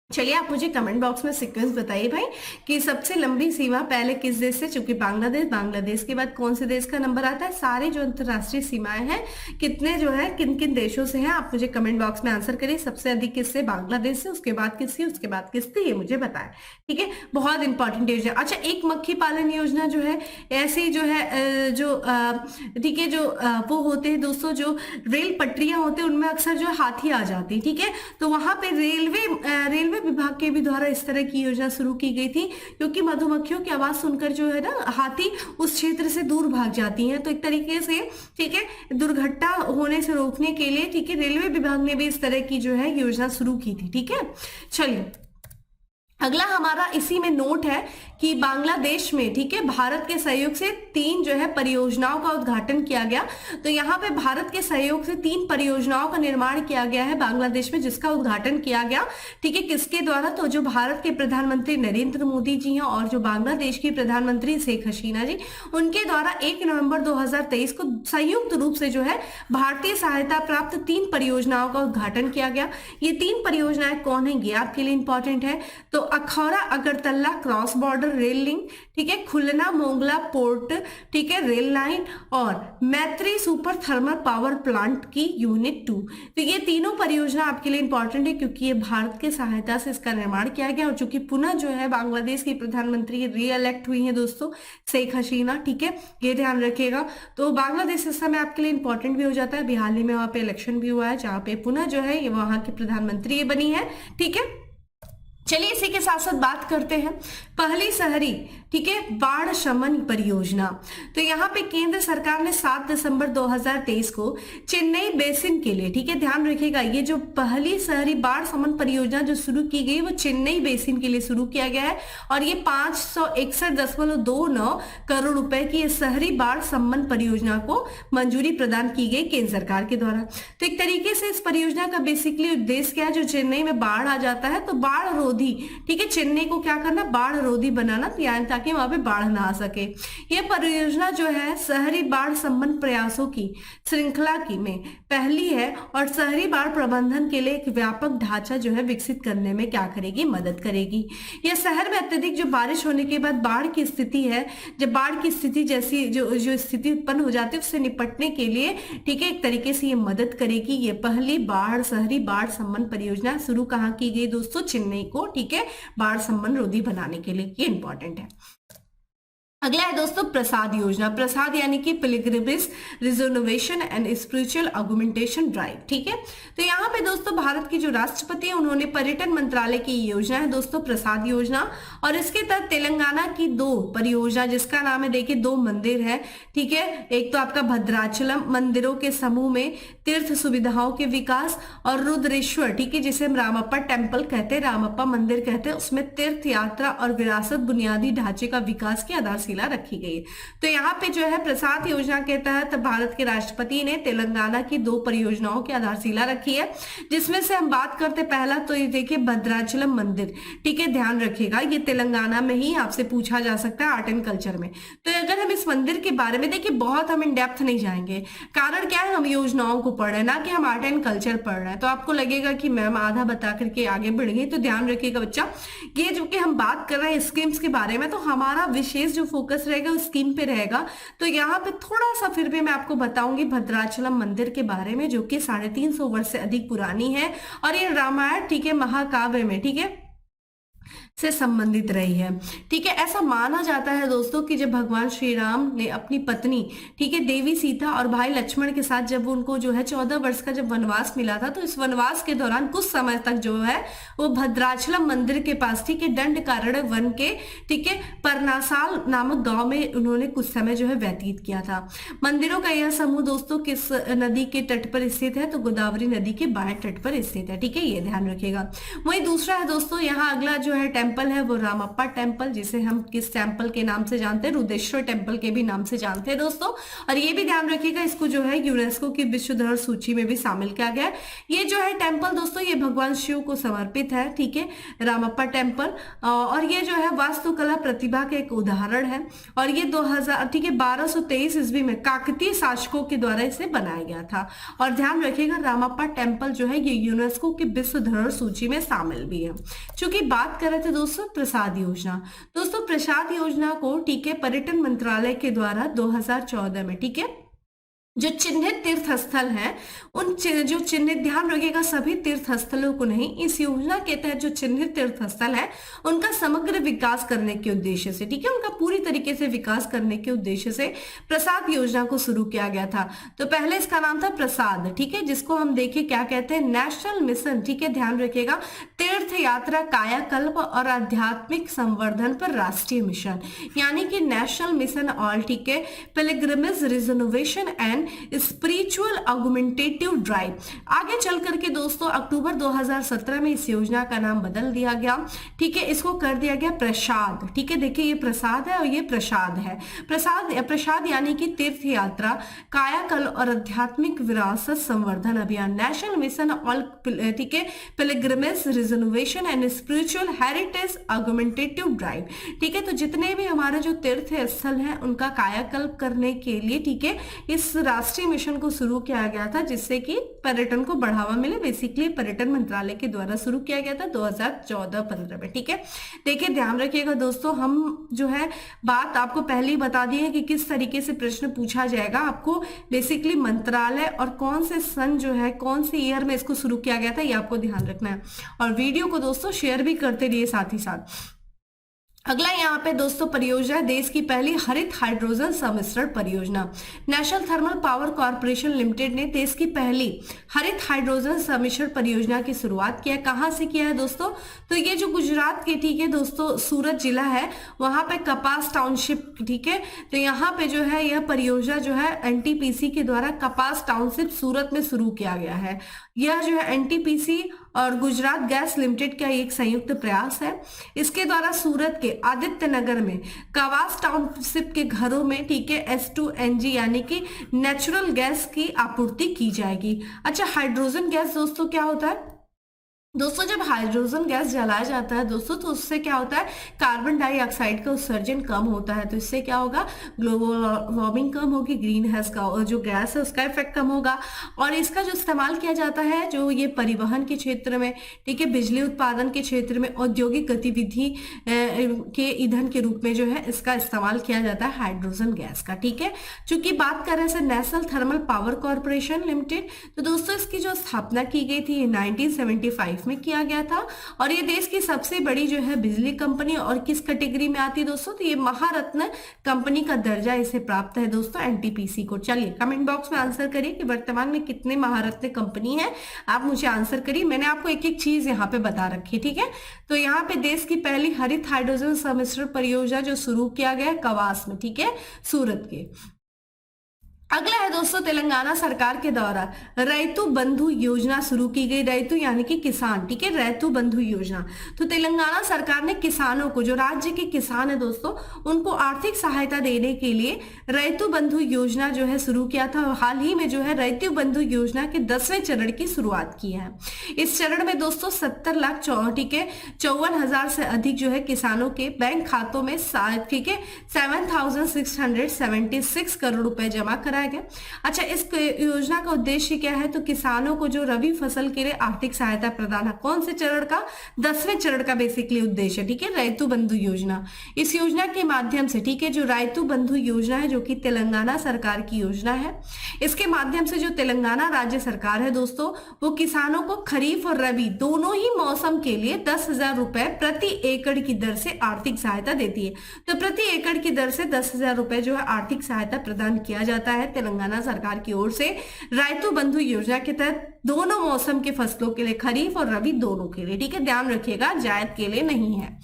चलिए आप मुझे कमेंट बॉक्स में सीक्वेंस बताइए भाई कि सबसे लंबी सीमा पहले किस देश से, चूंकि बांग्लादेश के बाद कौन से देश का नंबर आता है, सारे जो अंतरराष्ट्रीय सीमाएं हैं कितने जो है किन किन देशों से हैं, आप मुझे कमेंट बॉक्स में आंसर करिए। सबसे अधिक किससे, बांग्लादेश से, उसके बाद किससे, उसके बाद किससे, ये मुझे बताएं, ठीक है। बहुत इंपॉर्टेंट योजना। अच्छा, एक मक्खी पालन योजना जो है ऐसी जो है जो ठीक है, जो वो होते हैं दोस्तों, जो रेल पटरियां होते हैं उनमें अक्सर जो हाथी आ जाती है, ठीक है। तो वहां पे रेलवे विभाग के भी द्वारा इस तरह की योजना शुरू की गई थी, क्योंकि मधुमक्खियों की आवाज सुनकर जो है ना हाथी उस क्षेत्र से दूर भाग जाती हैं। तो एक तरीके से, ठीक है, दुर्घटना होने से रोकने के लिए, ठीक है, रेलवे विभाग ने भी इस तरह की जो है योजना शुरू की थी, ठीक है। चलिए अगला हमारा इसी में नोट है कि बांग्लादेश में, ठीक है, भारत के सहयोग से 3 जो है परियोजनाओं का उद्घाटन किया गया। तो यहाँ पे भारत के सहयोग से 3 परियोजनाओं का निर्माण किया गया है बांग्लादेश में, जिसका उद्घाटन किया गया, ठीक है, किसके द्वारा, तो जो भारत के प्रधानमंत्री नरेंद्र मोदी जी हैं और जो बांग्लादेश की प्रधानमंत्री शेख हसीना जी, उनके द्वारा 1 नवंबर 2023 को संयुक्त रूप से जो है भारतीय सहायता प्राप्त 3 परियोजनाओं का उद्घाटन किया गया। ये 3 परियोजनाएं कौन है, ये आपके लिए इंपॉर्टेंट है। तो Akhaura Agartala cross border rail link, ठीक है, खुलना मोंगला पोर्ट, ठीक है, रेल लाइन, और मैत्री सुपर थर्मल पावर प्लांट की यूनिट 2। तो ये तीनों परियोजना आपके लिए इंपॉर्टेंट है, क्योंकि ये भारत के सहायता से इसका निर्माण किया गया। और चूंकि पुनः जो है बांग्लादेश की प्रधानमंत्री री-इलेक्ट हुई है दोस्तों, शेख हसीना, ठीक है, ये ध्यान रखिएगा। तो बांग्लादेश इस समय आपके लिए इंपॉर्टेंट भी हो जाता है। हाल ही में वहां पे इलेक्शन भी हुआ है, जहां पे पुनः जो है ये वहां की प्रधानमंत्री ये बनी है, ठीक है। चलिए इसी के साथ साथ बात करते हैं पहली शहरी, ठीक है, बाढ़ शमन परियोजना। तो यहाँ पे केंद्र सरकार ने 7 दिसंबर 2023 को चेन्नई बेसिन के लिए, ठीक है, ध्यान रखिएगा, ये जो पहली शहरी बाढ़ शमन परियोजना जो शुरू की गई वो चेन्नई बेसिन के लिए शुरू किया गया है। और ये 561.29 करोड़ रुपए की शहरी बाढ़ शमन परियोजना को मंजूरी प्रदान की गई केंद्र सरकार के द्वारा। तो एक तरीके से इस परियोजना का बेसिकली उद्देश्य क्या है, जो चेन्नई में बाढ़ आ जाता है तो बाढ़ रोधी, ठीक है, चेन्नई को क्या करना, बाढ़ रोधी बनाना, ताकि वहां पे बाढ़ ना आ सके। यह परियोजना जो है शहरी बाढ़ संबंध प्रयासों की श्रृंखला की में पहली है और शहरी बाढ़ प्रबंधन के लिए एक व्यापक ढांचा जो है विकसित करने में क्या करेगी, मदद करेगी। यह शहर में अत्यधिक जो बारिश होने के बाद बाढ़ की स्थिति है, जब बाढ़ की स्थिति जैसी जो स्थिति उत्पन्न हो जाती है उससे निपटने के लिए, ठीक है, एक तरीके से ये मदद करेगी। ये पहली बाढ़ शहरी बाढ़ संबंध परियोजना शुरू कहाँ की गई दोस्तों, चेन्नई को, ठीक है, बाढ़ संबंध रोधी बनाने के लिए। ये इंपॉर्टेंट है। अगला है दोस्तों प्रसाद योजना। प्रसाद यानी कि pilgrimage rejuvenation and spiritual augmentation drive, ठीक है। तो यहाँ पे दोस्तों भारत की जो राष्ट्रपति है उन्होंने पर्यटन मंत्रालय की योजना है दोस्तों प्रसाद योजना, और इसके तहत तेलंगाना की 2 परियोजना, जिसका नाम है देखिए 2 मंदिर है, ठीक है, एक तो आपका भद्राचलम मंदिरों के समूह में तीर्थ सुविधाओं के विकास, और रुद्रेश्वर, ठीक है, जिसे हम रामप्पा टेम्पल कहते हैं, रामप्पा मंदिर कहते हैं, उसमें तीर्थ यात्रा और विरासत बुनियादी ढांचे का विकास की आधारशिला आधारशिला रखी गई है। तो यहाँ पे जो है प्रसाद योजना के तहत भारत के राष्ट्रपति ने तेलंगाना की 2 परियोजनाओं की आधारशिला रखी है, जिसमें से हम बात करते पहला तो ये देखिए भद्राचलम मंदिर, ठीक है, ध्यान रखिएगा ये तेलंगाना में ही आपसे पूछा जा सकता है आर्ट एंड कल्चर में। तो अगर हम इस मंदिर के बारे में देखिए बहुत हम इन डेप्थ नहीं जाएंगे, कारण क्या है, हम योजनाओं को पढ़ रहे हैं ना कि हम आर्ट एंड कल्चर पढ़ रहे हैं, तो आपको लगेगा कि मैम आधा बता करके आगे बढ़ गई। तो ध्यान रखिएगा बच्चा, ये जो कि हम बात कर रहे हैं स्कीम्स के बारे में, तो हमारा विशेष जो फोकस रहेगा उस स्कीम पे रहेगा। तो यहाँ पे थोड़ा सा फिर भी मैं आपको बताऊंगी भद्राचलम मंदिर के बारे में, जो कि 350 वर्ष से अधिक पुरानी है और ये रामायण, ठीक है, महाकाव्य में, ठीक है, से संबंधित रही है। ठीक है, ऐसा माना जाता है दोस्तों कि जब भगवान श्री राम ने अपनी पत्नी, ठीक है, देवी सीता और भाई लक्ष्मण के साथ जब उनको जो है 14 वर्ष का जब वनवास मिला था, तो इस वनवास के दौरान कुछ समय तक जो है वो भद्राचलम मंदिर के पास, ठीक है, दंडकारण्य वन के, ठीक है, परनासाल नामक गांव में उन्होंने कुछ समय जो है व्यतीत किया था। मंदिरों का यह समूह दोस्तों किस नदी के तट पर स्थित है, तो गोदावरी नदी के बाएं तट पर स्थित है। ठीक है, ये ध्यान रखिएगा। वहीं दूसरा है दोस्तों, यहाँ अगला जो है टेम्पल है वो रामप्पा टेम्पल, जिसे हम किस टेम्पल के नाम से जानते हैं, रुद्रेश्वर टेम्पल के भी नाम से जानते हैं दोस्तों। और ये भी ध्यान रखिएगा, इसको जो है यूनेस्को की विश्व धरोहर सूची में भी शामिल किया गया है। ये जो है टेम्पल दोस्तों, ये भगवान शिव को समर्पित है, ठीक है, रामप्पा टेम्पल। और ये जो है वास्तुकला प्रतिभा के एक उदाहरण है और ये 2000, ठीक है, 1223 ईस्वी में काकतीय शासकों के द्वारा इसे बनाया गया था। और ध्यान रखिएगा रामप्पा टेम्पल जो है ये यूनेस्को की विश्व धरोहर सूची में शामिल भी है। चूंकि बात कर रहे थे दोस्तों प्रसाद योजना, दोस्तों प्रसाद योजना को, ठीक है, पर्यटन मंत्रालय के द्वारा 2014 में, ठीक है, जो चिन्हित तीर्थ स्थल हैं उन जो चिन्हित, ध्यान रखिएगा सभी तीर्थ स्थलों को नहीं, इस योजना के तहत जो चिन्हित तीर्थ स्थल है उनका समग्र विकास करने के उद्देश्य से, ठीक है, उनका पूरी तरीके से विकास करने के उद्देश्य से प्रसाद योजना को शुरू किया गया था। तो पहले इसका नाम था प्रसाद, ठीक है, जिसको हम देखें क्या कहते हैं, नेशनल मिशन, ठीक है, ध्यान रखिएगा, तीर्थ यात्रा, कायाकल्प और आध्यात्मिक संवर्धन पर राष्ट्रीय मिशन, यानी कि नेशनल मिशन ऑल, ठीक है, pilgrimage rejuvenation and spiritual augmentative drive. आगे चल करके दोस्तों अक्टूबर 2017 में इस योजना का नाम बदल दिया गया, ठीक है, इसको कर दिया गया प्रसाद। ठीक है, देखिए ये प्रसाद है और ये प्रसाद है। प्रसाद यानी कि तीर्थ यात्रा, कायाकल्प और आध्यात्मिक विरासत संवर्धन अभियान, नेशनल मिशन ऑल, ठीक है, pilgrimage rejuvenation and spiritual heritage augmentative drive. ठीक है, तो जितने भी हमारे जो तीर्थ स्थल हैं उनका कायाकल्प करने के लिए, ठीक है, इस राष्ट्रीय मिशन को शुरू किया गया था, जिससे कि पर्यटन को बढ़ावा मिले। बेसिकली पर्यटन मंत्रालय के द्वारा शुरू किया गया था 2014-15 में। ठीक है, देखिए ध्यान रखिएगा दोस्तों, हम जो है बात आपको पहले ही बता दी है कि किस तरीके से प्रश्न पूछा जाएगा। आपको बेसिकली मंत्रालय और कौन से सन जो है, कौन से ईयर में इसको शुरू किया गया था, ये आपको ध्यान रखना है। और वीडियो को दोस्तों शेयर भी करते रहिए साथ ही साथ। अगला यहाँ पे दोस्तों परियोजना है देश की पहली हरित हाइड्रोजन सम्मिश्रण परियोजना। National thermal power corporation limited ने देश की पहली हरित हाइड्रोजन सम्मिश्रण परियोजना की शुरुआत किया है। कहाँ से किया है दोस्तों, तो ये जो गुजरात के, ठीक है दोस्तों, सूरत जिला है, वहां पे कपास टाउनशिप, ठीक है, तो यहाँ पे जो है यह परियोजना जो है एनटीपीसी के द्वारा कपास टाउनशिप सूरत में शुरू किया गया है। यह जो है एनटीपीसी और गुजरात गैस लिमिटेड का एक संयुक्त प्रयास है। इसके द्वारा सूरत के आदित्य नगर में कवास टाउनशिप के घरों में, ठीक है, S2NG यानी कि नेचुरल गैस की आपूर्ति की जाएगी। अच्छा, हाइड्रोजन गैस दोस्तों क्या होता है दोस्तों, जब हाइड्रोजन गैस जलाया जाता है दोस्तों, तो उससे क्या होता है, कार्बन डाइऑक्साइड का उत्सर्जन कम होता है। तो इससे क्या होगा, ग्लोबल वार्मिंग कम होगी, ग्रीन हाउस का जो गैस है उसका इफेक्ट कम होगा। और इसका जो इस्तेमाल किया जाता है, जो ये परिवहन के क्षेत्र में, ठीक है, बिजली उत्पादन के क्षेत्र में, औद्योगिक गतिविधि के ईंधन के रूप में जो है इसका इस्तेमाल किया जाता है हाइड्रोजन गैस का। ठीक है, चूंकि बात कर रहे हैं national thermal power corporation limited, तो दोस्तों इसकी जो स्थापना की गई थी 1975 में किया गया था। और ये देश की सबसे बड़ी जो है बिजली कंपनी, और किस कैटेगरी में आती है दोस्तों, तो ये महारत्न कंपनी का दर्जा इसे प्राप्त है दोस्तों एनटीपीसी को। चलिए कमेंट बॉक्स में आंसर करिए कि वर्तमान में कितने महारत्न कंपनी है, आप मुझे आंसर करिए। मैंने आपको एक एक चीज यहाँ पे बता रखी, ठीक है। तो यहाँ पे देश की पहली हरित हाइड्रोजन सम्मिश्रण परियोजना जो शुरू किया गया कवास में, ठीक है, सूरत के। अगला है दोस्तों तेलंगाना सरकार के द्वारा रैतु बंधु योजना शुरू की गई। रैतु यानी कि किसान, ठीक है, रैतु बंधु योजना। तो तेलंगाना सरकार ने किसानों को, जो राज्य के किसान है दोस्तों, उनको आर्थिक सहायता देने के लिए रैतु बंधु योजना जो है शुरू किया था। हाल ही में जो है रैतु बंधु योजना के 10वें चरण की शुरुआत की है। इस चरण में दोस्तों 70 लाख, ठीक है, 54,000 से अधिक जो है किसानों के बैंक खातों में, ठीक है, 7,676 करोड़ रुपए जमा कराए गया। अच्छा, इस योजना का उद्देश्य क्या है? तो किसानों को जो रबी फसल के लिए आर्थिक सहायता प्रदान है। कौन से चरण का? 10वें चरण का बेसिकली उद्देश्य, ठीक है, रैतु बंधु योजना। इस योजना के माध्यम से, ठीक है, जो रैतु बंधु योजना है, जो कि तेलंगाना सरकार की योजना है, इसके माध्यम से जो तेलंगाना राज्य सरकार है दोस्तों, वो किसानों को खरीफ और रबी दोनों ही मौसम के लिए 10,000 रुपए प्रति एकड़ की दर से आर्थिक सहायता देती है। तो प्रति एकड़ की दर से 10,000 रुपए जो है आर्थिक सहायता प्रदान किया जाता है तेलंगाना सरकार की ओर से रैतु बंधु योजना के तहत, दोनों मौसम के फसलों के लिए, खरीफ और रबी दोनों के लिए, ठीक है, ध्यान रखिएगा, जायद के लिए नहीं है।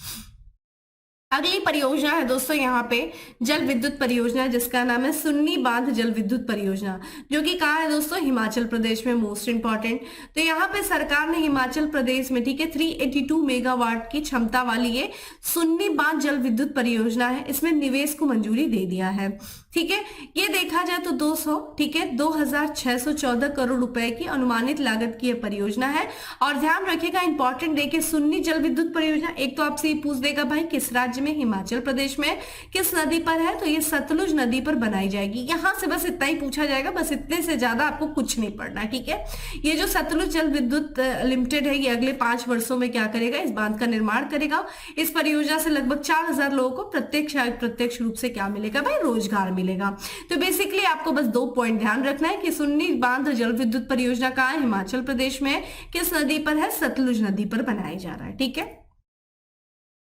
अगली परियोजना है दोस्तों यहाँ पे जल विद्युत परियोजना, जिसका नाम है सुन्नी बांध जल विद्युत परियोजना, जो कि कहाँ है दोस्तों? हिमाचल प्रदेश में, मोस्ट इंपॉर्टेंट। तो यहाँ पे सरकार ने हिमाचल प्रदेश में, ठीक है, 382 मेगावाट की क्षमता वाली ये सुन्नी बांध जल विद्युत परियोजना है, इसमें निवेश को मंजूरी दे दिया है, ठीक है। ये देखा जाए तो 200, ठीक है, 2,614 करोड़ रुपए की अनुमानित लागत की यह परियोजना है। और ध्यान रखिएगा, इंपॉर्टेंट देखिए, सुन्नी जल विद्युत परियोजना, एक तो आपसे पूछ देगा भाई किस राज्य में? हिमाचल प्रदेश में। किस नदी पर है? तो ये सतलुज नदी पर बनाई जाएगी। यहां से बस इतना ही पूछा जाएगा, बस इतने से ज्यादा आपको कुछ नहीं पढ़ना, ठीक है। ये जो सतलुज जल विद्युत लिमिटेड है, ये अगले 5 वर्षों में क्या करेगा? इस बांध का निर्माण करेगा। इस परियोजना से लगभग 4,000 लोगों को प्रत्यक्ष रूप से क्या मिलेगा भाई? रोजगार मिलेगा। तो बेसिकली आपको बस 2 पॉइंट ध्यान रखना है कि सुन्नी बांध जल विद्युत परियोजना कहाँ है? हिमाचल प्रदेश में। किस नदी पर है? सतलुज नदी पर बनाया जा रहा है, ठीक है।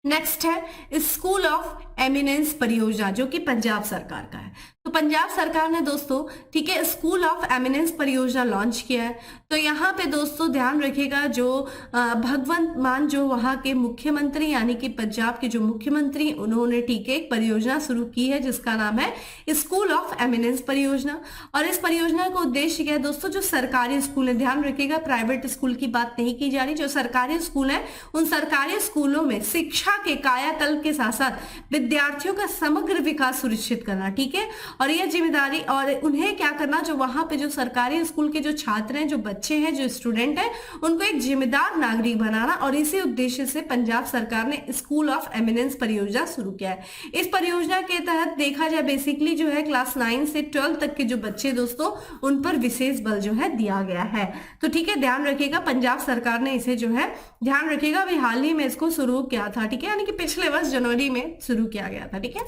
नेक्स्ट है स्कूल ऑफ एमिनेंस परियोजना, जो कि पंजाब सरकार का है। तो पंजाब सरकार ने दोस्तों, ठीक है, स्कूल ऑफ एमिनेंस परियोजना लॉन्च किया है। तो यहाँ पे दोस्तों ध्यान रखिएगा, जो भगवंत मान जो वहाँ के मुख्यमंत्री, यानी कि पंजाब के जो मुख्यमंत्री, उन्होंने, ठीक है, एक परियोजना शुरू की है जिसका नाम है स्कूल ऑफ एमिनेंस परियोजना। और इस परियोजना का उद्देश्य क्या है दोस्तों? जो सरकारी स्कूल है, ध्यान रखिएगा, प्राइवेट स्कूल की बात नहीं की जा रही, जो सरकारी स्कूल है, उन सरकारी स्कूलों में शिक्षा के कायाकल्प के साथ साथ विद्यार्थियों का समग्र विकास सुनिश्चित करना, ठीक है। और यह जिम्मेदारी, और उन्हें क्या करना, जो वहां पे जो सरकारी स्कूल के जो छात्र हैं, जो बच्चे हैं, जो स्टूडेंट हैं, उनको एक जिम्मेदार नागरिक बनाना। और इसी उद्देश्य से पंजाब सरकार ने स्कूल ऑफ एमिनेंस परियोजना शुरू किया है। इस परियोजना के तहत देखा जाए बेसिकली जो है क्लास 9 से 12 तक के जो बच्चे दोस्तों, उन पर विशेष बल जो है दिया गया है। तो ठीक है, ध्यान रखिएगा, पंजाब सरकार ने इसे जो है, ध्यान रखिएगा, अभी हाल ही में इसको शुरू किया था, ठीक है, यानी कि पिछले वर्ष जनवरी में शुरू किया गया था, ठीक है।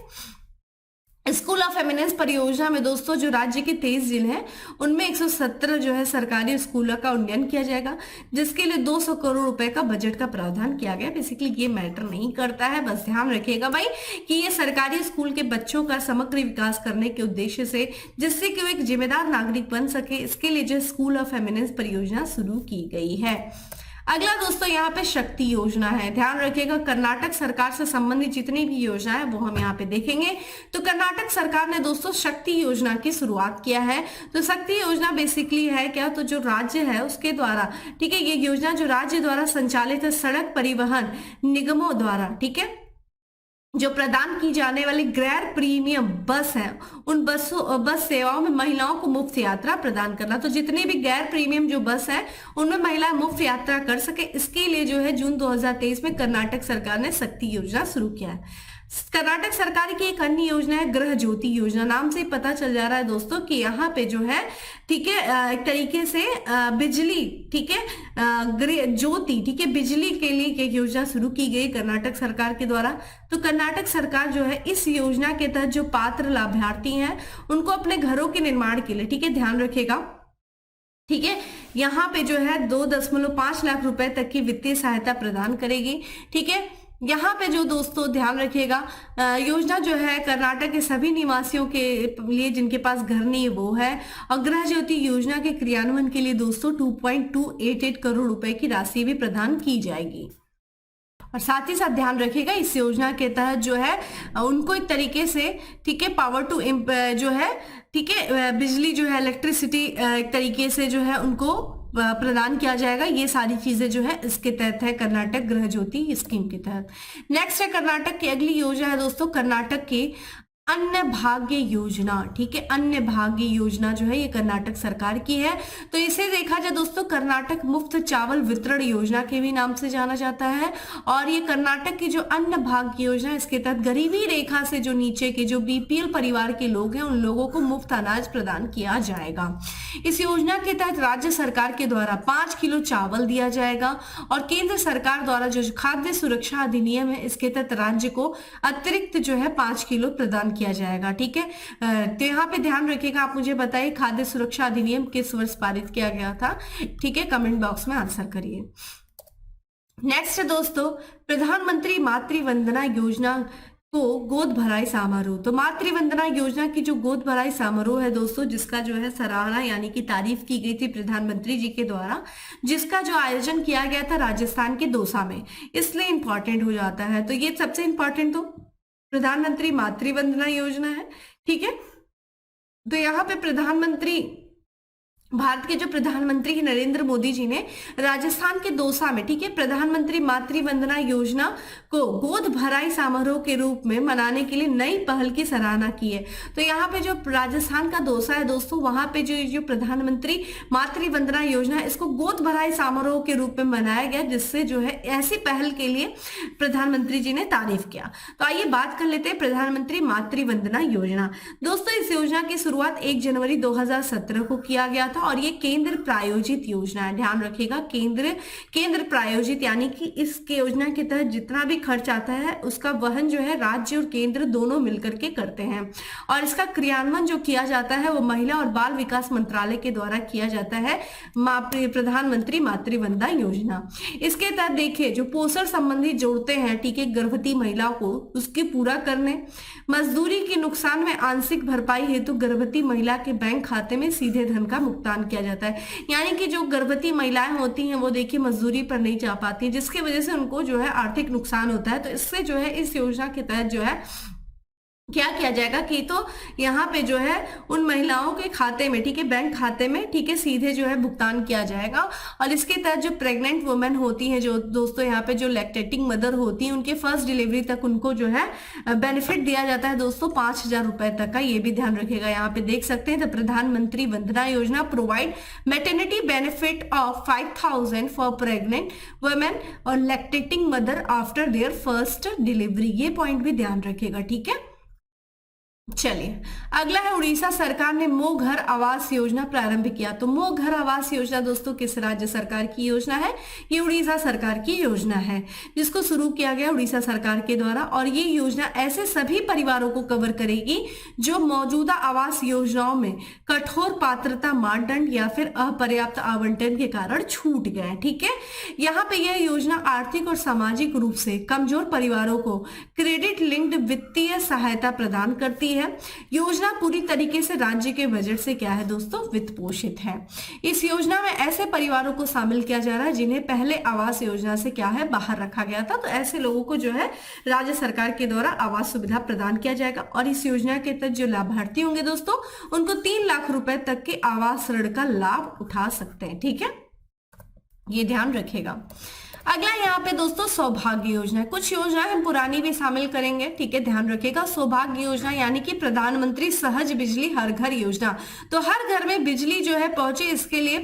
स्कूल ऑफ एमिनेंस परियोजना में दोस्तों जो राज्य के 23 जिले हैं, उनमें 117 जो है सरकारी स्कूलों का उन्नयन किया जाएगा, जिसके लिए 200 करोड़ रुपए का बजट का प्रावधान किया गया। बेसिकली ये मैटर नहीं करता है, बस ध्यान रखिएगा भाई कि ये सरकारी स्कूल के बच्चों का समग्र विकास करने के उद्देश्य से, जिससे कि वो एक जिम्मेदार नागरिक बन सके, इसके लिए जो स्कूल ऑफ एमिनेंस परियोजना शुरू की गई है। अगला दोस्तों यहाँ पे शक्ति योजना है। ध्यान रखिएगा, कर्नाटक सरकार से संबंधित जितनी भी योजना है वो हम यहाँ पे देखेंगे। तो कर्नाटक सरकार ने दोस्तों शक्ति योजना की शुरुआत किया है। तो शक्ति योजना बेसिकली है क्या? तो जो राज्य है उसके द्वारा, ठीक है, ये योजना जो राज्य द्वारा संचालित है, सड़क परिवहन निगमों द्वारा, ठीक है, जो प्रदान की जाने वाली गैर प्रीमियम बस है, उन बस सेवाओं में महिलाओं को मुफ्त यात्रा प्रदान करना। तो जितने भी गैर प्रीमियम जो बस है, उनमें महिलाएं मुफ्त यात्रा कर सके, इसके लिए जो है जून 2023 में कर्नाटक सरकार ने शक्ति योजना शुरू किया है। कर्नाटक सरकार की एक अन्य योजना है गृह ज्योति योजना। नाम से पता चल जा रहा है दोस्तों कि यहाँ पे जो है, ठीक है, एक तरीके से बिजली, ठीक है, गृह ज्योति, ठीक है, बिजली के लिए एक योजना शुरू की गई कर्नाटक सरकार के द्वारा। तो कर्नाटक सरकार जो है इस योजना के तहत जो पात्र लाभार्थी हैं, उनको अपने घरों के निर्माण के लिए, ठीक है, ध्यान रखेगा, ठीक है, यहाँ पे जो है 2.5 लाख रुपए तक की वित्तीय सहायता प्रदान करेगी, ठीक है। यहाँ पे जो दोस्तों ध्यान रखिएगा, योजना जो है कर्नाटक के सभी निवासियों के लिए जिनके पास घर नहीं है वो है। और गृह ज्योति योजना के क्रियान्वयन के लिए दोस्तों 2.288 करोड़ रुपए की राशि भी प्रदान की जाएगी। और साथ ही साथ ध्यान रखिएगा इस योजना के तहत जो है उनको एक तरीके से, ठीक है, पावर टू जो है, ठीक है, बिजली जो है, इलेक्ट्रिसिटी एक तरीके से जो है उनको प्रदान किया जाएगा। ये सारी चीजें जो है इसके तहत है, कर्नाटक गृह ज्योति स्कीम के तहत। नेक्स्ट है कर्नाटक की अगली योजना है दोस्तों, कर्नाटक की अन्न भाग्य योजना। ठीक है, अन्न भाग्य योजना जो है ये कर्नाटक सरकार की है। तो इसे देखा जाए दोस्तों कर्नाटक मुफ्त चावल वितरण योजना के भी नाम से जाना जाता है। और ये कर्नाटक की जो अन्न भाग्य योजना, इसके तहत गरीबी रेखा से जो नीचे के जो बीपीएल परिवार के लोग हैं उन लोगों को मुफ्त अनाज प्रदान किया जाएगा। इस योजना के तहत राज्य सरकार के द्वारा 5 किलो चावल दिया जाएगा और केंद्र सरकार द्वारा जो खाद्य सुरक्षा अधिनियम है इसके तहत राज्य को अतिरिक्त जो है 5 किलो प्रदान किया जाएगा। ठीक है, तो यहाँ पे ध्यान रखिएगा। आप मुझे बताइए खाद्य सुरक्षा अधिनियम किस वर्ष पारित किया गया था? ठीक है, कमेंट बॉक्स में आंसर करिए। नेक्स्ट दोस्तों, प्रधानमंत्री मातृ वंदना योजना को गोद भराई समारोह। तो मातृ वंदना योजना की जो गोद भराई समारोह है दोस्तों, जिसका जो है सराहना यानी कि तारीफ की गई थी प्रधानमंत्री जी के द्वारा, जिसका जो आयोजन किया गया था राजस्थान के दौसा में, इसलिए इंपॉर्टेंट हो जाता है। तो ये सबसे इंपॉर्टेंट तो प्रधानमंत्री मातृ वंदना योजना है। ठीक है, तो यहाँ पे प्रधानमंत्री, भारत के जो प्रधानमंत्री हैं नरेंद्र मोदी जी ने राजस्थान के दौसा में, ठीक है, प्रधानमंत्री मातृ वंदना योजना को गोद भराई समारोह के रूप में मनाने के लिए नई पहल की सराहना की है। तो यहाँ पे जो राजस्थान का दौसा है दोस्तों, वहां पे जो प्रधानमंत्री मातृ वंदना योजना है इसको गोद भराई समारोह के रूप में मनाया गया, जिससे जो है ऐसी पहल के लिए प्रधानमंत्री जी ने तारीफ किया। तो आइए बात कर लेते हैं प्रधानमंत्री मातृ वंदना योजना। दोस्तों इस योजना की शुरुआत 1 जनवरी 2017 को किया गया था और ये केंद्र प्रायोजित योजना है। ध्यान रखिएगा, केंद्र प्रायोजित, यानी कि इस योजना के तहत जितना भी खर्च आता है उसका वहन जो है राज्य और केंद्र दोनों मिलकर के करते हैं। और इसका क्रियान्वयन जो किया जाता है वो महिला और बाल विकास मंत्रालय के द्वारा किया जाता है, प्रधानमंत्री मातृ वंदना योजना। इसके तहत देखिए जो पोषण संबंधी जरूरतें हैं, ठीक है, गर्भवती महिला को उसकी पूरा करने, मजदूरी के नुकसान में आंशिक भरपाई हेतु गर्भवती महिला के बैंक खाते में सीधे धन का भुगतान किया जाता है। यानी कि जो गर्भवती महिलाएं होती हैं वो देखिए मजदूरी पर नहीं जा पाती, जिसकी वजह से उनको जो है आर्थिक नुकसान होता है। तो इससे जो है इस योजना के तहत जो है क्या किया जाएगा कि तो यहाँ पे जो है उन महिलाओं के खाते में, ठीक है, बैंक खाते में, ठीक है, सीधे जो है भुगतान किया जाएगा। और इसके तहत जो प्रेग्नेंट वुमेन होती हैं, जो दोस्तों यहाँ पे जो लैक्टेटिंग मदर होती हैं, उनके फर्स्ट डिलीवरी तक उनको जो है बेनिफिट दिया जाता है दोस्तों 5,000 रुपए तक का। ये भी ध्यान रखिएगा, यहाँ पे देख सकते हैं। तो प्रधानमंत्री वंदना योजना provide maternity benefit of 5,000 for pregnant women और lactating mother after their first delivery. ये पॉइंट भी ध्यान रखिएगा, ठीक है। चलिए अगला है, उड़ीसा सरकार ने मो घर आवास योजना प्रारंभ किया। तो मो घर आवास योजना दोस्तों किस राज्य सरकार की योजना है? ये उड़ीसा सरकार की योजना है, जिसको शुरू किया गया उड़ीसा सरकार के द्वारा। और ये योजना ऐसे सभी परिवारों को कवर करेगी जो मौजूदा आवास योजनाओं में कठोर पात्रता मानदंड या फिर अपर्याप्त आवंटन के कारण छूट गए। ठीक है, यहाँ पे यह योजना आर्थिक और सामाजिक रूप से कमजोर परिवारों को क्रेडिट लिंक्ड वित्तीय सहायता प्रदान करती है। योजना पूरी तरीके से राज्य के बजट से क्या है दोस्तों? वित्त पोषित है। इस योजना में ऐसे परिवारों को शामिल किया जा रहा है जिन्हें पहले आवास योजना से क्या है बाहर रखा गया था। तो ऐसे लोगों को जो है राज्य सरकार के द्वारा आवास सुविधा प्रदान किया जाएगा। और इस योजना के तहत जो लाभार्थी होंगे दोस्तों, उनको 3 लाख रुपए तक के आवास ऋण का लाभ उठा सकते हैं। ठीक है, ये ध्यान रखेगा। अगला यहाँ पे दोस्तों सौभाग्य योजना है। कुछ योजनाएं हम पुरानी भी शामिल करेंगे, ठीक है, ध्यान रखिएगा। सौभाग्य योजना यानी कि प्रधानमंत्री सहज बिजली हर घर योजना। तो हर घर में बिजली जो है पहुंचे, इसके लिए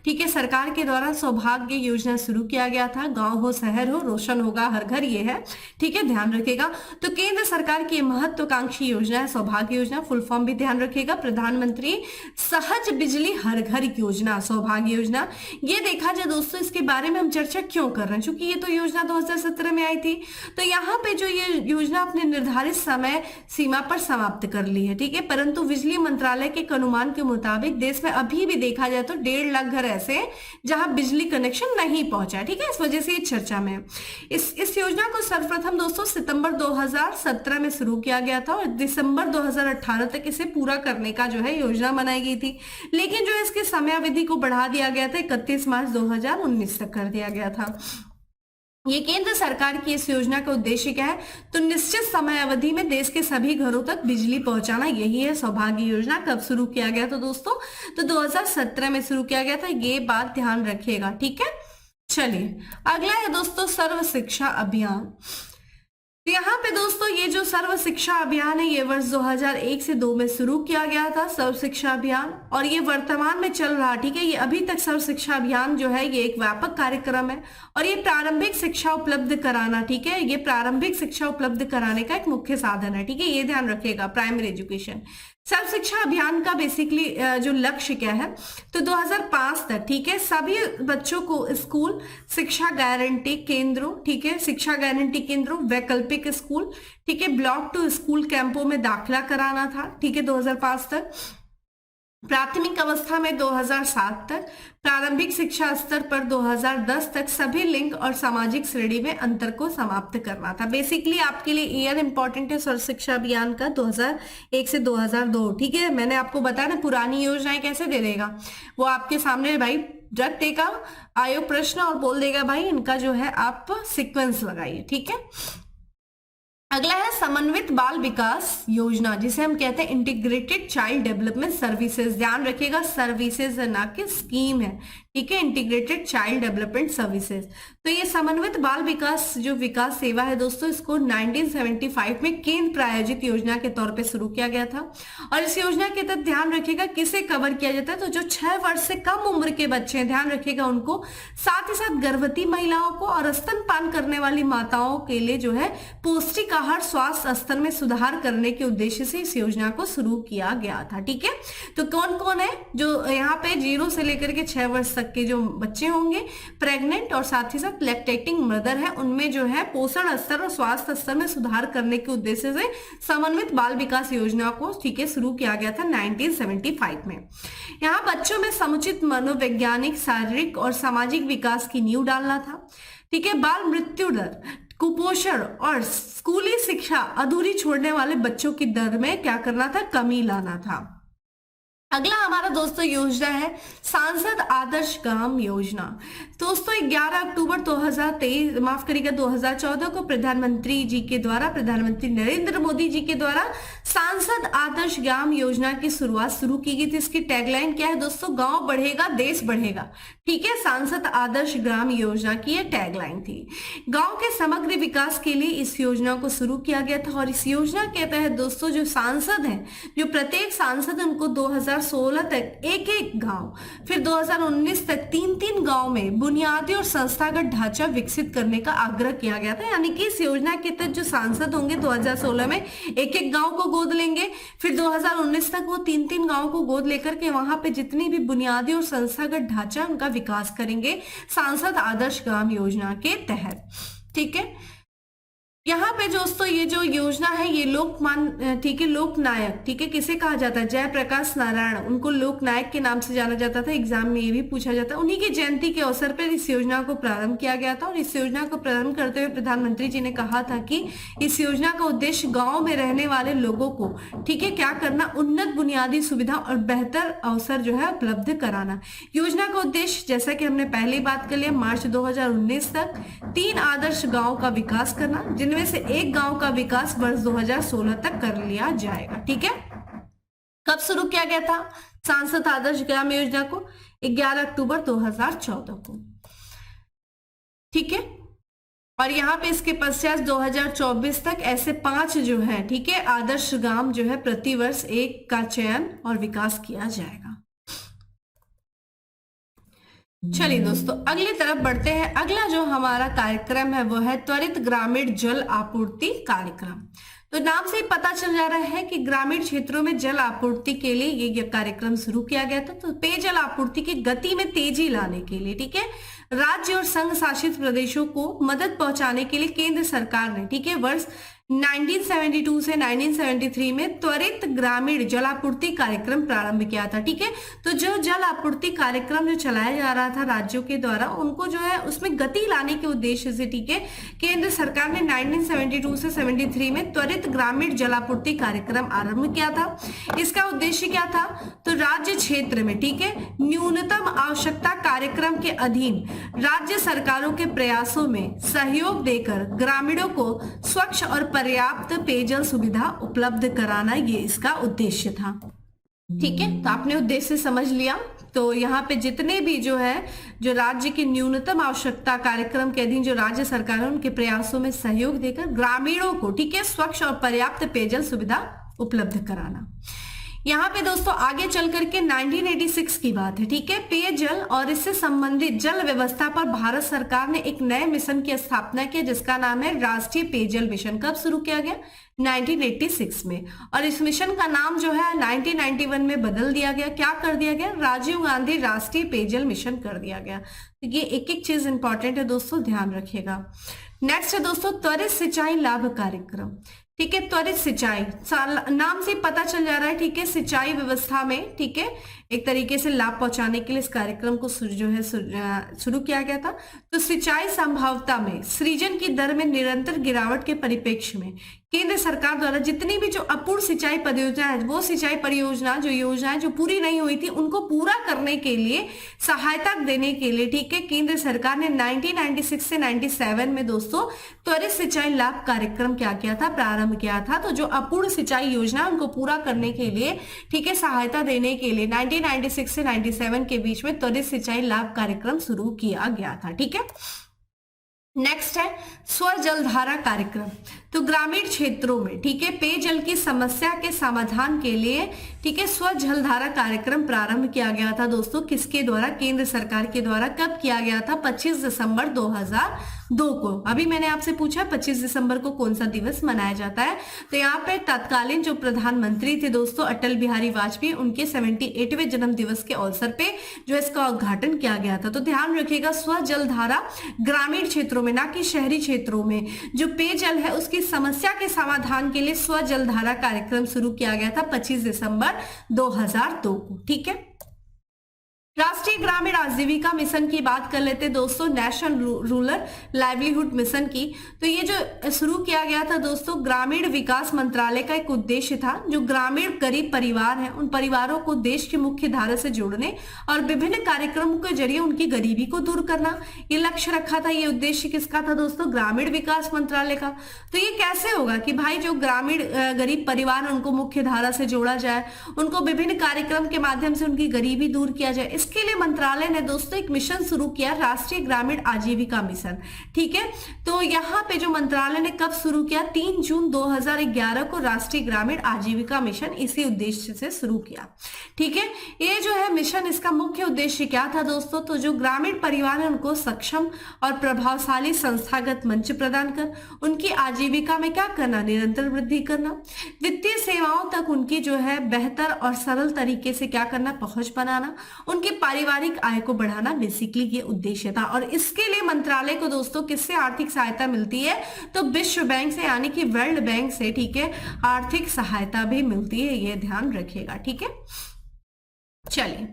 ठीक है, सरकार के द्वारा सौभाग्य योजना शुरू किया गया था। गांव हो शहर हो, रोशन होगा हर घर, ये है, ठीक है, ध्यान रखिएगा। तो केंद्र सरकार की महत्वाकांक्षी योजना है सौभाग्य योजना। फुल फॉर्म भी ध्यान रखिएगा, प्रधानमंत्री सहज बिजली हर घर योजना, सौभाग्य योजना। ये देखा जाए दोस्तों, इसके बारे में हम चर्चा क्यों कर रहे हैं? क्योंकि ये तो योजना 2017 में आई थी। तो यहाँ पे जो ये योजना अपने निर्धारित समय सीमा पर समाप्त कर ली है, ठीक है। परंतु बिजली मंत्रालय के अनुमान के मुताबिक देश में अभी भी देखा जाए तो 1.5 लाख घर ऐसे हैं जहां बिजली कनेक्शन नहीं पहुंचा है, ठीक है। इस वजह से ये चर्चा में है। इस योजना को सर्वप्रथम दोस्तों सितंबर 2017 में शुरू किया गया था और दिसंबर 2018 तक इसे पूरा करने का जो है योजना बनाई गई थी। लेकिन जो इसकी समयावधि को बढ़ा दिया गया था, 31 मार्च 2019 तक कर दिया गया था। ये केंद्र सरकार की इस योजना का उद्देश्य क्या है? तो निश्चित समय अवधि में देश के सभी घरों तक बिजली पहुंचाना, यही है सौभाग्य योजना। कब शुरू किया गया था दोस्तों? तो 2017 में शुरू किया गया था, ये बात ध्यान रखिएगा, ठीक है। चलिए अगला है दोस्तों सर्व शिक्षा अभियान। तो यहाँ पे दोस्तों ये जो सर्व शिक्षा अभियान है ये वर्ष 2001 से 2 में शुरू किया गया था, सर्व शिक्षा अभियान, और ये वर्तमान में चल रहा, ठीक है। ये अभी तक सर्व शिक्षा अभियान जो है ये एक व्यापक कार्यक्रम है और ये प्रारंभिक शिक्षा उपलब्ध कराना, ठीक है, ये प्रारंभिक शिक्षा उपलब्ध कराने का एक मुख्य साधन है, ठीक है, ये ध्यान रखिएगा, प्राइमरी एजुकेशन। सर्व शिक्षा अभियान का बेसिकली जो लक्ष्य क्या है? तो 2005 तक, ठीक है, सभी बच्चों को स्कूल शिक्षा गारंटी केंद्रों, ठीक है, शिक्षा गारंटी केंद्रों, वैकल्पिक स्कूल, ठीक है, ब्लॉक टू स्कूल कैंपों में दाखिला कराना था, ठीक है, 2005 तक। प्राथमिक अवस्था में 2007 तक, प्रारंभिक शिक्षा स्तर पर 2010 तक सभी लिंग और सामाजिक श्रेणी में अंतर को समाप्त करना था। बेसिकली आपके लिए ईयर इंपॉर्टेंट है सर्व शिक्षा अभियान का 2001 से 2002, ठीक है। मैंने आपको बताया ना पुरानी योजनाएं कैसे दे देगा, वो आपके सामने भाई रख देगा आयोग प्रश्न और बोल देगा भाई इनका जो है आप सीक्वेंस लगाइए, ठीक है। अगला है समन्वित बाल विकास योजना, जिसे हम कहते हैं इंटीग्रेटेड चाइल्ड डेवलपमेंट सर्विसेज। ध्यान रखिएगा सर्विसेज ना कि स्कीम है, ठीक है, इंटीग्रेटेड चाइल्ड डेवलपमेंट सर्विसेज। तो ये समन्वित बाल विकास जो विकास सेवा है दोस्तों, इसको 1975 में केंद्र प्रायोजित योजना के तौर पे शुरू किया गया था। और इस योजना के तहत ध्यान रखिएगा किसे कवर किया जाता है? तो जो 6 वर्ष से कम उम्र के बच्चे हैं, ध्यान रखिएगा उनको, साथ ही साथ गर्भवती महिलाओं को और स्तनपान करने वाली माताओं के लिए जो है पौष्टिक आहार स्वास्थ्य स्तर में सुधार करने के उद्देश्य से इस योजना को शुरू किया गया था, ठीक है। तो कौन कौन है जो यहाँ पे 0 से लेकर के 6 वर्ष तक के जो बच्चे होंगे, प्रेग्नेंट और साथ ही साथ लैक्टेटिंग मदर है, उनमें जो है पोषण स्तर और स्वास्थ्य स्तर में सुधार करने के उद्देश्य से समन्वित बाल विकास योजना को, ठीक है, शुरू किया गया था 1975 में। यहाँ बच्चों में समुचित मनोवैज्ञानिक, शारीरिक और सामाजिक विकास की नींव डालना था, ठीक है। बाल मृत्यु दर, कुपोषण और स्कूली शिक्षा अधूरी छोड़ने वाले बच्चों की दर में क्या करना था? कमी लाना था। अगला हमारा दोस्तों योजना है सांसद आदर्श ग्राम योजना। दोस्तों 11 अक्टूबर 2023 माफ करिएगा 2014 को प्रधानमंत्री जी के द्वारा, प्रधानमंत्री नरेंद्र मोदी जी के द्वारा सांसद आदर्श ग्राम योजना की शुरुआत शुरू की गई थी। इसकी टैगलाइन क्या है दोस्तों? गांव बढ़ेगा देश बढ़ेगा, ठीक है। सांसद आदर्श ग्राम योजना की यह टैगलाइन थी। गांव के समग्र विकास के लिए इस योजना को शुरू किया गया था और इस योजना के तहत दोस्तों जो सांसद हैं, जो प्रत्येक सांसद उनको 2016 तक एक एक गांव, फिर 2019 तक 3-3 गांव में बुनियादी और संस्थागत ढांचा विकसित करने का आग्रह किया गया था। यानी कि इस योजना के तहत जो सांसद होंगे 2016 में एक एक गांव को गोद लेंगे, फिर 2019 तक वो 3-3 गांव को गोद लेकर के वहां पे जितनी भी बुनियादी और संस्थागत ढांचा उनका विकास करेंगे सांसद आदर्श ग्राम योजना के तहत, ठीक है। यहाँ पे दोस्तों ये जो योजना है ये लोकमान, ठीक है, लोकनायक, ठीक है, किसे कहा जाता है? जयप्रकाश नारायण, उनको लोकनायक के नाम से जाना जाता था। एग्जाम में ये भी पूछा जाता है। उन्हीं की जयंती के अवसर पर इस योजना को प्रारंभ किया गया था और इस योजना को प्रारंभ करते हुए प्रधानमंत्री जी ने कहा था कि इस योजना का उद्देश्य गाँव में रहने वाले लोगों को, ठीक है, क्या करना? उन्नत बुनियादी सुविधा और बेहतर अवसर जो है उपलब्ध कराना। योजना का उद्देश्य जैसा कि हमने पहले बात कर लिया, मार्च 2019 तक 3 आदर्श गाँव का विकास करना, जिनमें से एक गांव का विकास वर्ष 2016 तक कर लिया जाएगा, ठीक है। कब शुरू किया गया था सांसद आदर्श ग्राम योजना को? 11 अक्टूबर 2014 को, ठीक है। और यहाँ पे इसके पश्चात 2024 तक ऐसे 5 जो है, ठीक है, आदर्श ग्राम जो है प्रति वर्ष एक का चयन और विकास किया जाएगा। चलिए दोस्तों अगली तरफ बढ़ते हैं। अगला जो हमारा कार्यक्रम है वो है त्वरित ग्रामीण जल आपूर्ति कार्यक्रम। तो नाम से ही पता चल जा रहा है कि ग्रामीण क्षेत्रों में जल आपूर्ति के लिए ये कार्यक्रम शुरू किया गया था। तो पेयजल आपूर्ति की गति में तेजी लाने के लिए, ठीक है, राज्य और संघ शासित प्रदेशों को मदद पहुंचाने के लिए केंद्र सरकार ने, ठीक है, वर्ष 1972 से 1973 में त्वरित ग्रामीण जल आपूर्ति कार्यक्रम प्रारंभ किया था। ठीक है, तो जो जल आपूर्ति कार्यक्रम जो चलाया जा रहा था राज्यों के द्वारा, उनको जो है उसमें गति लाने के उद्देश्य से, ठीक है, केंद्र सरकार ने 1972 से 73 में त्वरित ग्रामीण जल आपूर्ति कार्यक्रम आरंभ किया था। इसका उद्देश्य क्या था? तो राज्य क्षेत्र में, ठीक है, न्यूनतम आवश्यकता कार्यक्रम के अधीन राज्य सरकारों के प्रयासों में सहयोग देकर ग्रामीणों को स्वच्छ और पर्याप्त पेयजल सुविधा उपलब्ध कराना, ये इसका उद्देश्य था। ठीक है, तो आपने उद्देश्य समझ लिया। तो यहाँ पे जितने भी जो है जो राज्य की न्यूनतम आवश्यकता कार्यक्रम के अधीन जो राज्य सरकार है उनके प्रयासों में सहयोग देकर ग्रामीणों को, ठीक है, स्वच्छ और पर्याप्त पेयजल सुविधा उपलब्ध कराना। यहाँ पे दोस्तों आगे चल करके 1986 की बात है। ठीक है, पेयजल और इससे संबंधित जल व्यवस्था पर भारत सरकार ने एक नए मिशन की स्थापना की जिसका नाम है राष्ट्रीय पेयजल मिशन। कब शुरू किया गया? 1986 में। और इस मिशन का नाम जो है 1991 में बदल दिया गया। क्या कर दिया गया? राजीव गांधी राष्ट्रीय पेयजल मिशन कर दिया गया। तो ये एक एक चीज इंपॉर्टेंट है दोस्तों, ध्यान रखिएगा। नेक्स्ट है दोस्तों त्वरित सिंचाई लाभ कार्यक्रम। ठीक है, त्वरित सिंचाई नाम से पता चल जा रहा है, ठीक है, सिंचाई व्यवस्था में, ठीक है, एक तरीके से लाभ पहुंचाने के लिए इस कार्यक्रम को जो है शुरू किया गया था। तो सिंचाई संभाव्यता में सृजन की दर में निरंतर गिरावट के परिप्रेक्ष्य में केंद्र सरकार द्वारा जितनी भी जो अपूर्ण सिंचाई परियोजना है, वो सिंचाई परियोजना जो योजनाएं जो पूरी नहीं हुई थी उनको पूरा करने के लिए सहायता देने के लिए, ठीक है, केंद्र सरकार ने 1996 से 97 में दोस्तों त्वरित सिंचाई लाभ कार्यक्रम क्या किया था? प्रारंभ किया था। तो जो अपूर्ण सिंचाई योजना उनको पूरा करने के लिए, ठीक है, सहायता देने के लिए 1996 से 97 के बीच में त्वरित सिंचाई लाभ कार्यक्रम शुरू किया गया था। ठीक है, नेक्स्ट है स्व जलधारा कार्यक्रम। तो ग्रामीण क्षेत्रों में, ठीक है, पेयजल की समस्या के समाधान के लिए, ठीक है, स्व जलधारा कार्यक्रम प्रारंभ किया गया था दोस्तों। किसके द्वारा? केंद्र सरकार के द्वारा। कब किया गया था? 25 दिसंबर 2002 को। अभी मैंने आपसे पूछा 25 दिसंबर को कौन सा दिवस मनाया जाता है? तो यहाँ पे तत्कालीन जो प्रधानमंत्री थे दोस्तों अटल बिहारी वाजपेयी, उनके 78वें जन्म दिवस के अवसर पे जो इसका उद्घाटन किया गया था। तो ध्यान रखिएगा, स्व जलधारा ग्रामीण क्षेत्रों में, ना कि शहरी क्षेत्रों में जो पेयजल है उसकी समस्या के समाधान के लिए स्व जलधारा कार्यक्रम शुरू किया गया था 25 दिसंबर 2002 को। ठीक है, राष्ट्रीय ग्रामीण आजीविका मिशन की बात कर लेते दोस्तों, नेशनल रूरल लाइवलीहुड मिशन की। तो ये जो शुरू किया गया था दोस्तों, ग्रामीण विकास मंत्रालय का एक उद्देश्य था जो ग्रामीण गरीब परिवार हैं उन परिवारों को देश की मुख्य धारा से जोड़ने और विभिन्न कार्यक्रमों के जरिए उनकी गरीबी को दूर करना, ये लक्ष्य रखा था। ये उद्देश्य किसका था दोस्तों? ग्रामीण विकास मंत्रालय का। तो ये कैसे होगा कि भाई जो ग्रामीण गरीब परिवार है उनको मुख्य धारा से जोड़ा जाए, उनको विभिन्न कार्यक्रम के माध्यम से उनकी गरीबी दूर किया जाए। इसके लिए मंत्रालय ने दोस्तों एक मिशन शुरू किया, राष्ट्रीय ग्रामीण आजीविका मिशन। ठीक है, तो यहाँ पे जो मंत्रालय ने कब शुरू किया? 3 जून 2011 को राष्ट्रीय ग्रामीण आजीविका मिशन इसी उद्देश्य से शुरू किया। ठीक है, ये जो है मिशन, इसका मुख्य उद्देश्य क्या था दोस्तों? तो जो ग्रामीण परिवार है उनको सक्षम और प्रभावशाली संस्थागत मंच प्रदान कर उनकी आजीविका में क्या करना? निरंतर वृद्धि करना, वित्तीय सेवाओं तक उनकी जो है बेहतर और सरल तरीके से क्या करना? पहुंच बनाना, उनकी पारिवारिक आय को बढ़ाना, बेसिकली ये उद्देश्य था। और इसके लिए मंत्रालय को दोस्तों किससे आर्थिक सहायता मिलती है? तो विश्व बैंक से, यानी कि वर्ल्ड बैंक से, ठीक है, आर्थिक सहायता भी मिलती है, ये ध्यान रखिएगा। ठीक है, चलिए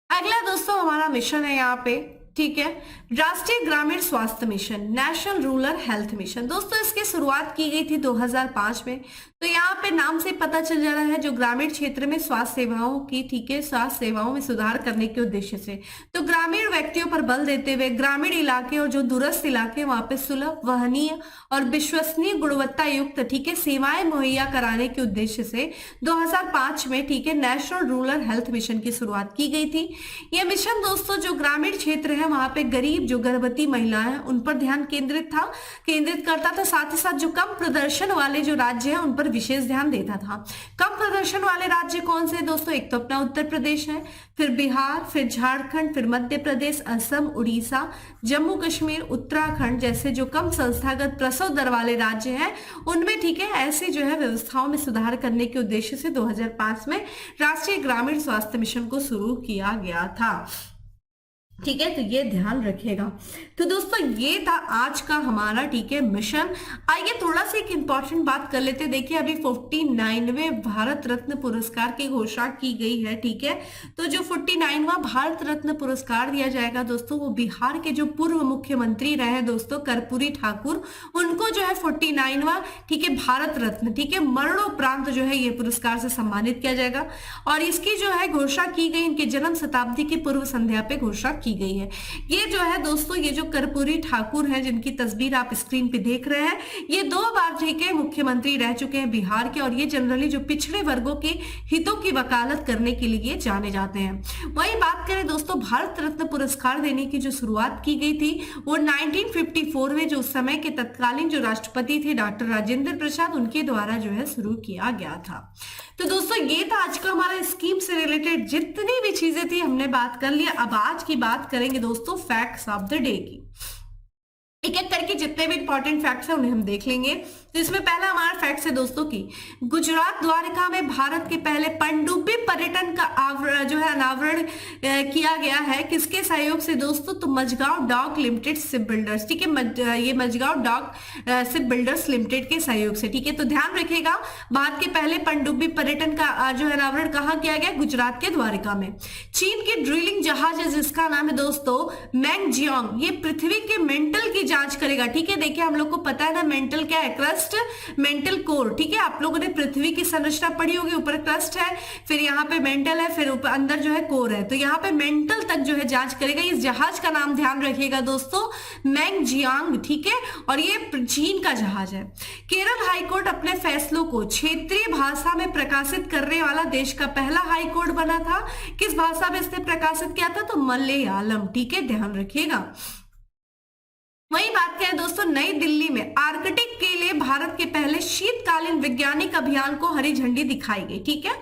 अगला दोस्तों हमारा मिशन है यहाँ पे, ठीक है, राष्ट्रीय ग्रामीण स्वास्थ्य mission, national rural health mission. दोस्तों इसकी शुरुआत की गई थी 2005 में। तो यहाँ पे नाम से पता चल जा रहा है जो ग्रामीण क्षेत्र में स्वास्थ्य सेवाओं की, ठीक है, स्वास्थ्य सेवाओं में सुधार करने के उद्देश्य से, तो ग्रामीण व्यक्तियों पर बल देते हुए ग्रामीण इलाके और जो दूरस्थ इलाके वहां पे सुलभ, वहनीय और विश्वसनीय गुणवत्ता युक्त, ठीक है, सेवाएं मुहैया कराने के उद्देश्य से 2005 में, ठीक है, नेशनल रूरल हेल्थ मिशन की शुरुआत की गई थी। यह मिशन दोस्तों जो ग्रामीण क्षेत्र है वहां पे गरीब जो गर्भवती महिलाएं हैं उन पर ध्यान केंद्रित करता था। साथ ही साथ जो कम प्रदर्शन वाले जो राज्य हैं उन पर विशेष ध्यान देता था। कम प्रदर्शन वाले राज्य कौन से दोस्तों? एक तो अपना उत्तर प्रदेश है, फिर बिहार, फिर झारखंड, फिर मध्य प्रदेश, असम, उड़ीसा, जम्मू कश्मीर, उत्तराखंड जैसे जो कम संस्थागत प्रसव दर वाले राज्य हैं उनमें, ठीक है, ऐसी जो है व्यवस्थाओं में सुधार करने के उद्देश्य से 2005 में राष्ट्रीय ग्रामीण स्वास्थ्य मिशन को शुरू किया गया था। ठीक है, तो ये ध्यान रखिएगा। तो दोस्तों ये था आज का हमारा, ठीक है, मिशन। आइए थोड़ा सा एक इंपॉर्टेंट बात कर लेते हैं। देखिए अभी 49वें भारत रत्न पुरस्कार की घोषणा की गई है, ठीक है। तो जो 49वां भारत रत्न पुरस्कार दिया जाएगा दोस्तों, वो बिहार के जो पूर्व मुख्यमंत्री रहे दोस्तों कर्पूरी ठाकुर, उनको जो है 49वां, ठीक है, भारत रत्न, ठीक है, मरणोपरांत जो है ये पुरस्कार से सम्मानित किया जाएगा। और इसकी जो है घोषणा की गई इनके जन्म शताब्दी की पूर्व संध्या पे घोषणा की गई है। ये जो है दोस्तों, ये जो कर्पूरी ठाकुर हैं जिनकी तस्वीर आप स्क्रीन पे देख रहे हैं, ये 2 बार, ठीक है, मुख्यमंत्री रह चुके हैं बिहार के। और ये जनरली जो पिछड़े वर्गों के हितों की वकालत करने के लिए जाने जाते हैं। वही बात करें दोस्तों, भारत रत्न पुरस्कार देने की जो शुरुआत की गई थी वो 1954 में जो उस समय के तत्कालीन जो राष्ट्रपति थे डॉक्टर राजेंद्र प्रसाद, उनके द्वारा जो है शुरू किया गया था। तो दोस्तों ये था आज का हमारा स्कीम से रिलेटेड जितनी भी चीजें थी हमने बात कर लिया। अब आज की बात करेंगे दोस्तों फैक्ट्स ऑफ द डे की। एक एक करके जितने भी इंपॉर्टेंट फैक्ट्स हैं उन्हें हम देख लेंगे। तो इसमें पहला हमारा फैक्ट्स है दोस्तों की गुजरात द्वारका में भारत के पहले पनडुब्बी पर्यटन का जो है अनावरण किया गया है। किसके सहयोग से दोस्तों? तो Mazagon dock limited ship builders, ठीक है, ये Mazagon dock ship builders limited के सहयोग से, ठीक है। तो ध्यान रखिएगा, भारत के पहले पनडुब्बी पर्यटन का जो है अनावरण कहाँ किया गया? गुजरात के द्वारका में। चीन की ड्रिलिंग जहाज है जिसका नाम है दोस्तों मैंगजियांग, ये पृथ्वी के मेंटल की जांच करेगा, ठीक है। देखिए हम लोग को पता है ना मेंटल क्या है, क्रस्ट, मेंटल कोर, ठीक है। आप लोगों ने पृथ्वी की संरचना पढ़ी होगी, ऊपर क्रस्ट है, फिर यहाँ पे मेंटल है, फिर ऊपर अंदर जो है कोर है। तो यहाँ पे मेंटल तक जो है जांच करेगा। इस जहाज का नाम ध्यान रखिएगा दोस्तों मैंगजियांग, ठीक है, और ये चीन का जहाज है। केरल हाईकोर्ट अपने फैसलों को क्षेत्रीय भाषा में प्रकाशित करने वाला देश का पहला हाईकोर्ट बना था। किस भाषा में इसने प्रकाशित किया था? तो मलयालम, ठीक है, ध्यान रखिएगा। वही बात करें दोस्तों, नई दिल्ली में आर्कटिक के लिए भारत के पहले शीतकालीन वैज्ञानिक अभियान को हरी झंडी दिखाई गई, ठीक है।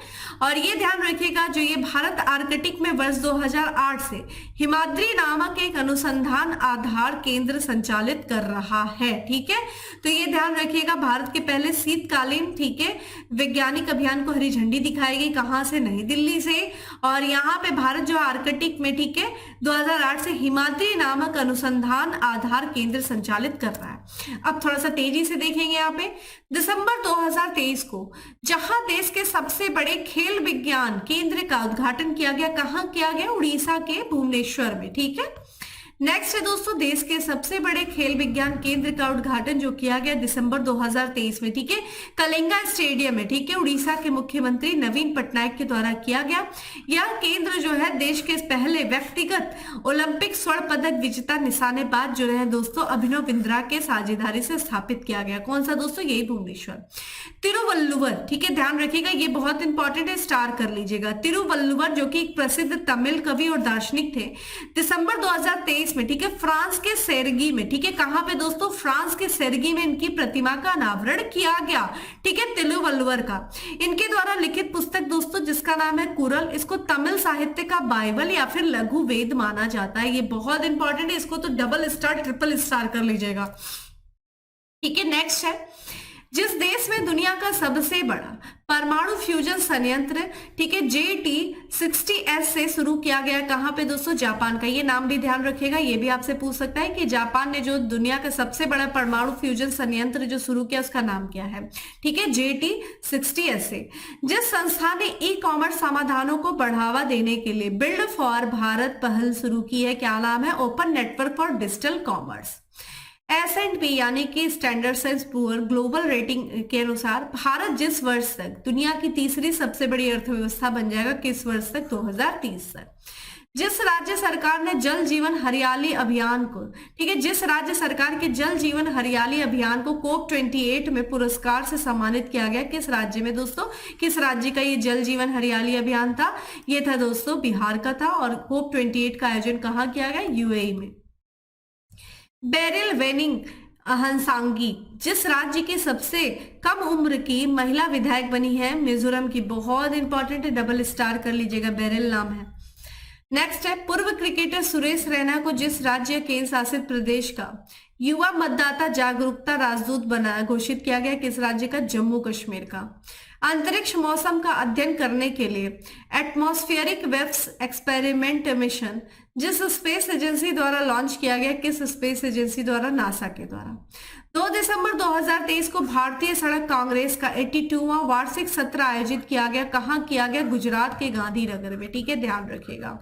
और ये ध्यान रखिएगा, जो ये भारत आर्कटिक में वर्ष 2008 से हिमाद्री नामक एक अनुसंधान आधार केंद्र संचालित कर रहा है, ठीक है। तो ये ध्यान रखिएगा, भारत के पहले शीतकालीन, ठीक है, वैज्ञानिक अभियान को हरी झंडी दिखाई गई। कहां से? नई दिल्ली से। और यहाँ पे भारत जो आर्कटिक में, ठीक है, 2008 से हिमाद्री नामक अनुसंधान आधार केंद्र संचालित कर रहा है। अब थोड़ा सा तेजी से देखेंगे यहाँ पे, दिसंबर 2023 को जहां देश के सबसे बड़े खेल विज्ञान केंद्र का उद्घाटन किया गया, कहां किया गया? उड़ीसा के भुवनेश्वर में, ठीक है। नेक्स्ट है दोस्तों, देश के सबसे बड़े खेल विज्ञान केंद्र का उद्घाटन जो किया गया दिसंबर 2023 में, ठीक है, कलिंगा स्टेडियम में, ठीक है, उड़ीसा के मुख्यमंत्री नवीन पटनायक के द्वारा किया गया। यह केंद्र जो है देश के पहले व्यक्तिगत ओलंपिक स्वर्ण पदक विजेता निशानेबाज जो है दोस्तों अभिनव बिंद्रा के साझेदारी से स्थापित किया गया। कौन सा दोस्तों? यही भुवनेश्वर। तिरुवल्लुवर, ठीक है, ध्यान रखिएगा, ये बहुत इंपॉर्टेंट है, स्टार कर लीजिएगा। तिरुवल्लुवर जो कि एक प्रसिद्ध तमिल कवि और दार्शनिक थे, दिसंबर 2023 में, ठीक है, फ्रांस के सेर्गी में, ठीक है, कहां पे दोस्तों? फ्रांस के सेर्गी में इनकी प्रतिमा का अनावरण किया गया, ठीक है, तिरुवल्लुवर का। इनके द्वारा लिखित पुस्तक दोस्तों जिसका नाम है कुरल, इसको तमिल साहित्य का बाइबल या फिर लघु वेद माना जाता है। ये बहुत इंपॉर्टेंट है, इसको तो डबल स्टार ट्रिपल स्टार कर लीजिएगा, ठीक है। नेक्स्ट है, जिस देश में दुनिया का सबसे बड़ा परमाणु फ्यूजन संयंत्र, ठीक है, JT60S से शुरू किया गया, कहां पे दोस्तों? जापान का। ये नाम भी ध्यान रखिएगा, ये भी आपसे पूछ सकता है कि जापान ने जो दुनिया का सबसे बड़ा परमाणु फ्यूजन संयंत्र जो शुरू किया उसका नाम क्या है, ठीक है, JT60S से। जिस संस्था ने ई-कॉमर्स समाधानों को बढ़ावा देने के लिए बिल्ड फॉर भारत पहल शुरू की है, क्या नाम है? Open network for digital commerce. S&P यानी कि standard and poor global rating के अनुसार भारत जिस वर्ष तक दुनिया की तीसरी सबसे बड़ी अर्थव्यवस्था बन जाएगा, किस वर्ष तक? 2030 तक। जिस राज्य सरकार ने जल जीवन हरियाली अभियान को, ठीक है, जिस राज्य सरकार के जल जीवन हरियाली अभियान को COP28 में पुरस्कार से सम्मानित किया गया, किस राज्य में दोस्तों? किस राज्य का ये जल जीवन हरियाली अभियान था? ये था दोस्तों बिहार का था। और COP28 का आयोजन कहाँ किया गया? UAE में। बेरिल वेनिंग हंसांगी जिस राज्य की सबसे कम उम्र की महिला विधायक बनी है? मिजोरम की। बहुत इंपॉर्टेंट है, डबल स्टार कर लीजिएगा, बेरिल नाम है। नेक्स्ट है, पूर्व क्रिकेटर सुरेश रैना को जिस राज्य केंद्र शासित प्रदेश का युवा मतदाता जागरूकता राजदूत बना घोषित किया गया, किस राज्य का? जम्मू कश्मीर का। अंतरिक्ष मौसम का अध्ययन करने के लिए एटमॉस्फेरिक वेव्स एक्सपेरिमेंट मिशन जिस स्पेस एजेंसी द्वारा लॉन्च किया गया, किस स्पेस एजेंसी द्वारा? नासा के द्वारा। 2 दिसंबर 2023 को भारतीय सड़क कांग्रेस का 82वां वार्षिक सत्र आयोजित किया गया। कहां किया गया? गुजरात के गांधीनगर में। ठीक है, ध्यान रखिएगा।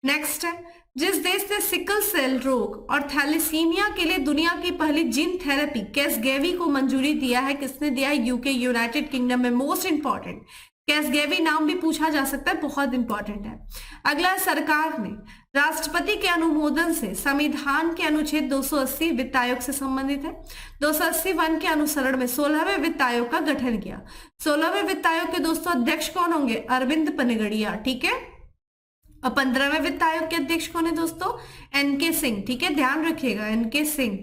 नेक्स्ट है, जिस देश ने सिकल सेल रोग और थैलेसीमिया के लिए दुनिया की पहली जीन थेरेपी कैसगेवी को मंजूरी दिया है? किसने दिया है? यूके, यूनाइटेड किंगडम में। मोस्ट इंपॉर्टेंट, कैसगेवी नाम भी पूछा जा सकता है, बहुत इंपॉर्टेंट है। अगला, सरकार ने राष्ट्रपति के अनुमोदन से संविधान के अनुच्छेद 280 वित्त आयोग से संबंधित है। 280(1) के अनुसरण में 16वें वित्त आयोग का गठन किया। 16वें वित्त आयोग के दोस्तों अध्यक्ष कौन होंगे? अरविंद पनगड़िया। ठीक है, और 15वें वित्त आयोग के अध्यक्ष कौन है दोस्तों? एनके सिंह। ठीक है, ध्यान रखिएगा, एनके सिंह,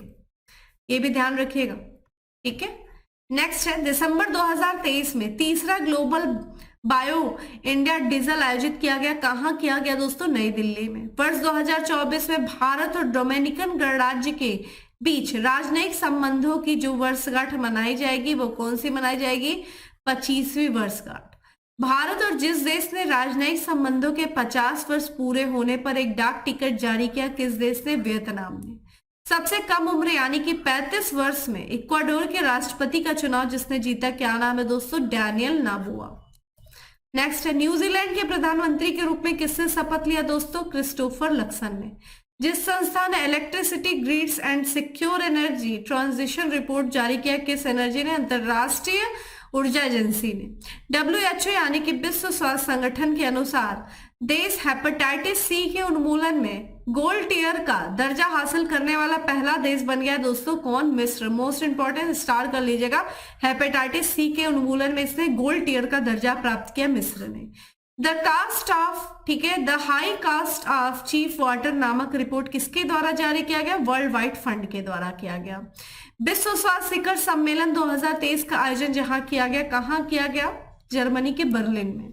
ये भी ध्यान रखिएगा। ठीक है, नेक्स्ट है, दिसंबर 2023 में तीसरा ग्लोबल बायो इंडिया डीजल आयोजित किया गया। कहां किया गया दोस्तों? नई दिल्ली में। वर्ष 2024 में भारत और डोमिनिकन गणराज्य के बीच राजनयिक संबंधों की जो वर्षगांठ मनाई जाएगी, वो कौन सी मनाई जाएगी? 25वीं वर्षगांठ। भारत और जिस देश ने राजनयिक संबंधों के 50 वर्ष पूरे होने पर एक डाक टिकट जारी किया, किस देश ने? वियतनाम ने। सबसे कम उम्र यानी कि 35 वर्ष में इक्वाडोर के राष्ट्रपति का चुनाव जिसने जीता, क्या नाम है दोस्तों? डैनियल नाबुआ। नेक्स्ट है, न्यूजीलैंड के प्रधानमंत्री के रूप में किसने शपथ लिया दोस्तों? क्रिस्टोफर लक्सन ने। जिस संस्था ने electricity grids and secure energy transition report जारी किया, किस एनर्जी ने? अंतरराष्ट्रीय ऊर्जा एजेंसी ने। WHO यानी कि विश्व स्वास्थ्य संगठन के अनुसार देश हेपेटाइटिस सी के उन्मूलन में गोल्ड टियर का दर्जा हासिल करने वाला पहला देश बन गया दोस्तों। कौन? मिस्र। मोस्ट इंपॉर्टेंट, स्टार कर लीजिएगा, हेपेटाइटिस सी के उन्मूलन में इसने गोल्ड टियर का दर्जा प्राप्त किया, मिस्र ने। द कास्ट ऑफ, ठीक है, the high cast of chief water नामक रिपोर्ट किसके द्वारा जारी किया गया? वर्ल्ड वाइड फंड के द्वारा किया गया। विश्व स्वास्थ्य शिखर सम्मेलन 2023 का आयोजन जहां किया गया, कहां किया गया? जर्मनी के बर्लिन में।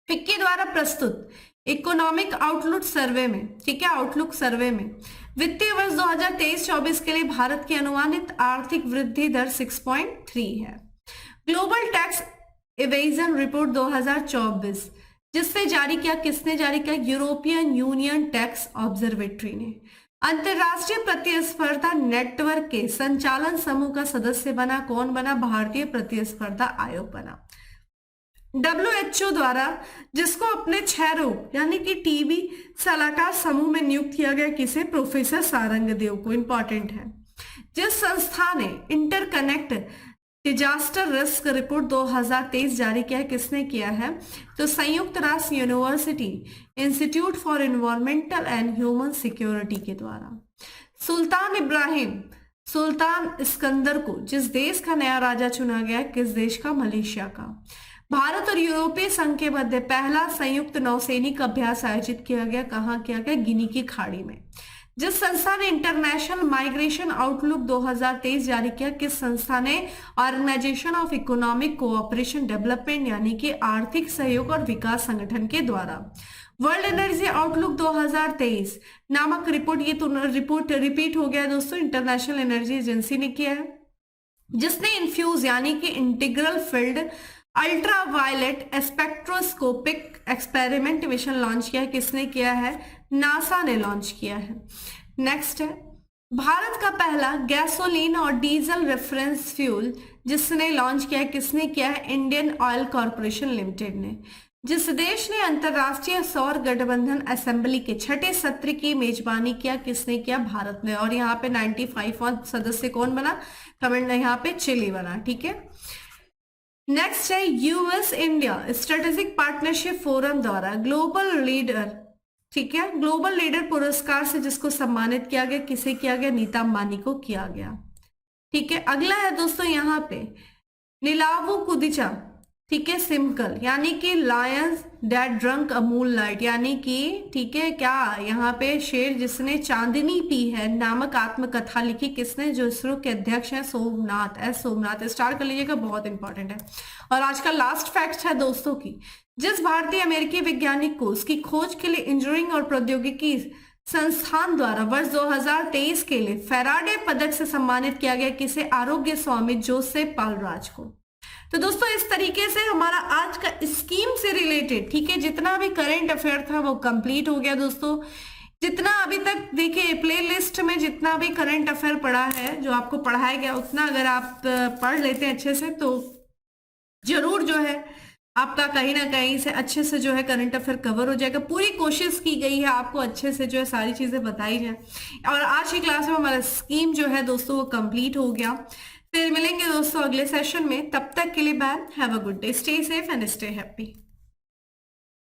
फिक्की द्वारा प्रस्तुत इकोनॉमिक आउटलुक सर्वे में, ठीक है, आउटलुक सर्वे में वित्तीय वर्ष 2023-24 के लिए भारत की अनुमानित आर्थिक वृद्धि दर 6.3 है। ग्लोबल टैक्स इवेजन रिपोर्ट 2024 जिससे जारी किया, किसने जारी किया? यूरोपियन यूनियन टैक्स ऑब्जर्वेटरी ने। अंतरराष्ट्रीय प्रतिस्पर्धा नेटवर्क के संचालन समूह का सदस्य बना, कौन बना? भारतीय प्रतिस्पर्धा आयोग बना। WHO द्वारा जिसको अपने 6 रोग यानी कि टीबी सलाहकार समूह में नियुक्त किया गया, किसे? प्रोफेसर सारंगदेव को। इंपॉर्टेंट है। जिस संस्था ने इंटरकनेक्ट डिजास्टर रिस्क रिपोर्ट 2023 जारी किया है, किसने किया है? तो संयुक्त राष्ट्र university institute for environmental and human security के द्वारा। सुल्तान इब्राहिम सुल्तान इस्कंदर को जिस देश का नया राजा चुना गया, किस देश का? मलेशिया का। भारत और यूरोपीय संघ के मध्य पहला संयुक्त नौसैनिक अभ्यास आयोजित किया गया, कहां किया गया? गिनी की खाड़ी में। जिस संस्था ने इंटरनेशनल माइग्रेशन आउटलुक 2023 जारी किया, किस संस्था ने? Organisation of economic cooperation development यानी कि आर्थिक सहयोग और विकास संगठन के द्वारा। वर्ल्ड एनर्जी आउटलुक 2023 नामक रिपोर्ट, ये तो रिपोर्ट रिपीट हो गया दोस्तों, इंटरनेशनल एनर्जी एजेंसी ने किया है। जिसने इन्फ्यूज यानी कि integral field ultraviolet spectroscopic experiment mission launch किया है, किसने किया है? नासा ने लॉन्च किया है। नेक्स्ट है, भारत का पहला गैसोलीन और डीजल रेफरेंस फ्यूल जिसने लॉन्च किया है, किसने किया है? इंडियन ऑयल कॉर्पोरेशन लिमिटेड ने। जिस देश ने अंतरराष्ट्रीय सौर गठबंधन असेंबली के 6ठे सत्र की मेजबानी किया, किसने किया? भारत ने। और यहाँ पे 95वां सदस्य कौन बना? कमेंट यहाँ पे चिली बना। ठीक है, नेक्स्ट है, US India strategic partnership forum द्वारा ग्लोबल लीडर, ठीक है, ग्लोबल लीडर पुरस्कार से जिसको सम्मानित किया गया, किसे किया गया? नीता अंबानी को किया गया। ठीक है, अगला है दोस्तों यहाँ पे नीलावु कुदिचा, ठीक है, सिमकल यानी कि Lions that drunk Amul light यानी कि, ठीक है, क्या यहाँ पे शेर जिसने चांदनी पी है नामक आत्मकथा लिखी, किसने? जो इसरो के अध्यक्ष हैं सोमनाथ, एस सोमनाथ। स्टार कर लीजिएगा, बहुत इंपॉर्टेंट है। और आज का लास्ट फैक्ट है दोस्तों की, जिस भारतीय अमेरिकी वैज्ञानिक को उसकी खोज के लिए इंजीनियरिंग और प्रौद्योगिकी संस्थान द्वारा वर्ष 2023 के लिए फैराडे पदक से सम्मानित किया गया, किसे? आरोग्य स्वामी जोसेफ पालराज को। तो दोस्तों इस तरीके से हमारा आज का स्कीम से रिलेटेड, ठीक है, जितना भी करंट अफेयर था वो कंप्लीट हो गया दोस्तों। जितना अभी तक देखिए प्लेलिस्ट में जितना भी करंट अफेयर पढ़ा है, जो आपको पढ़ाया गया, उतना अगर आप पढ़ लेते हैं अच्छे से तो जरूर जो है आपका कहीं ना कहीं से अच्छे से जो है करंट अफेयर कवर हो जाएगा। पूरी कोशिश की गई है आपको अच्छे से जो है सारी चीजें बताई जाए। और आज की क्लास में हमारा स्कीम जो है दोस्तों वो कंप्लीट हो गया। फिर मिलेंगे दोस्तों अगले सेशन में, तब तक के लिए bye, have a good day, stay safe and stay happy.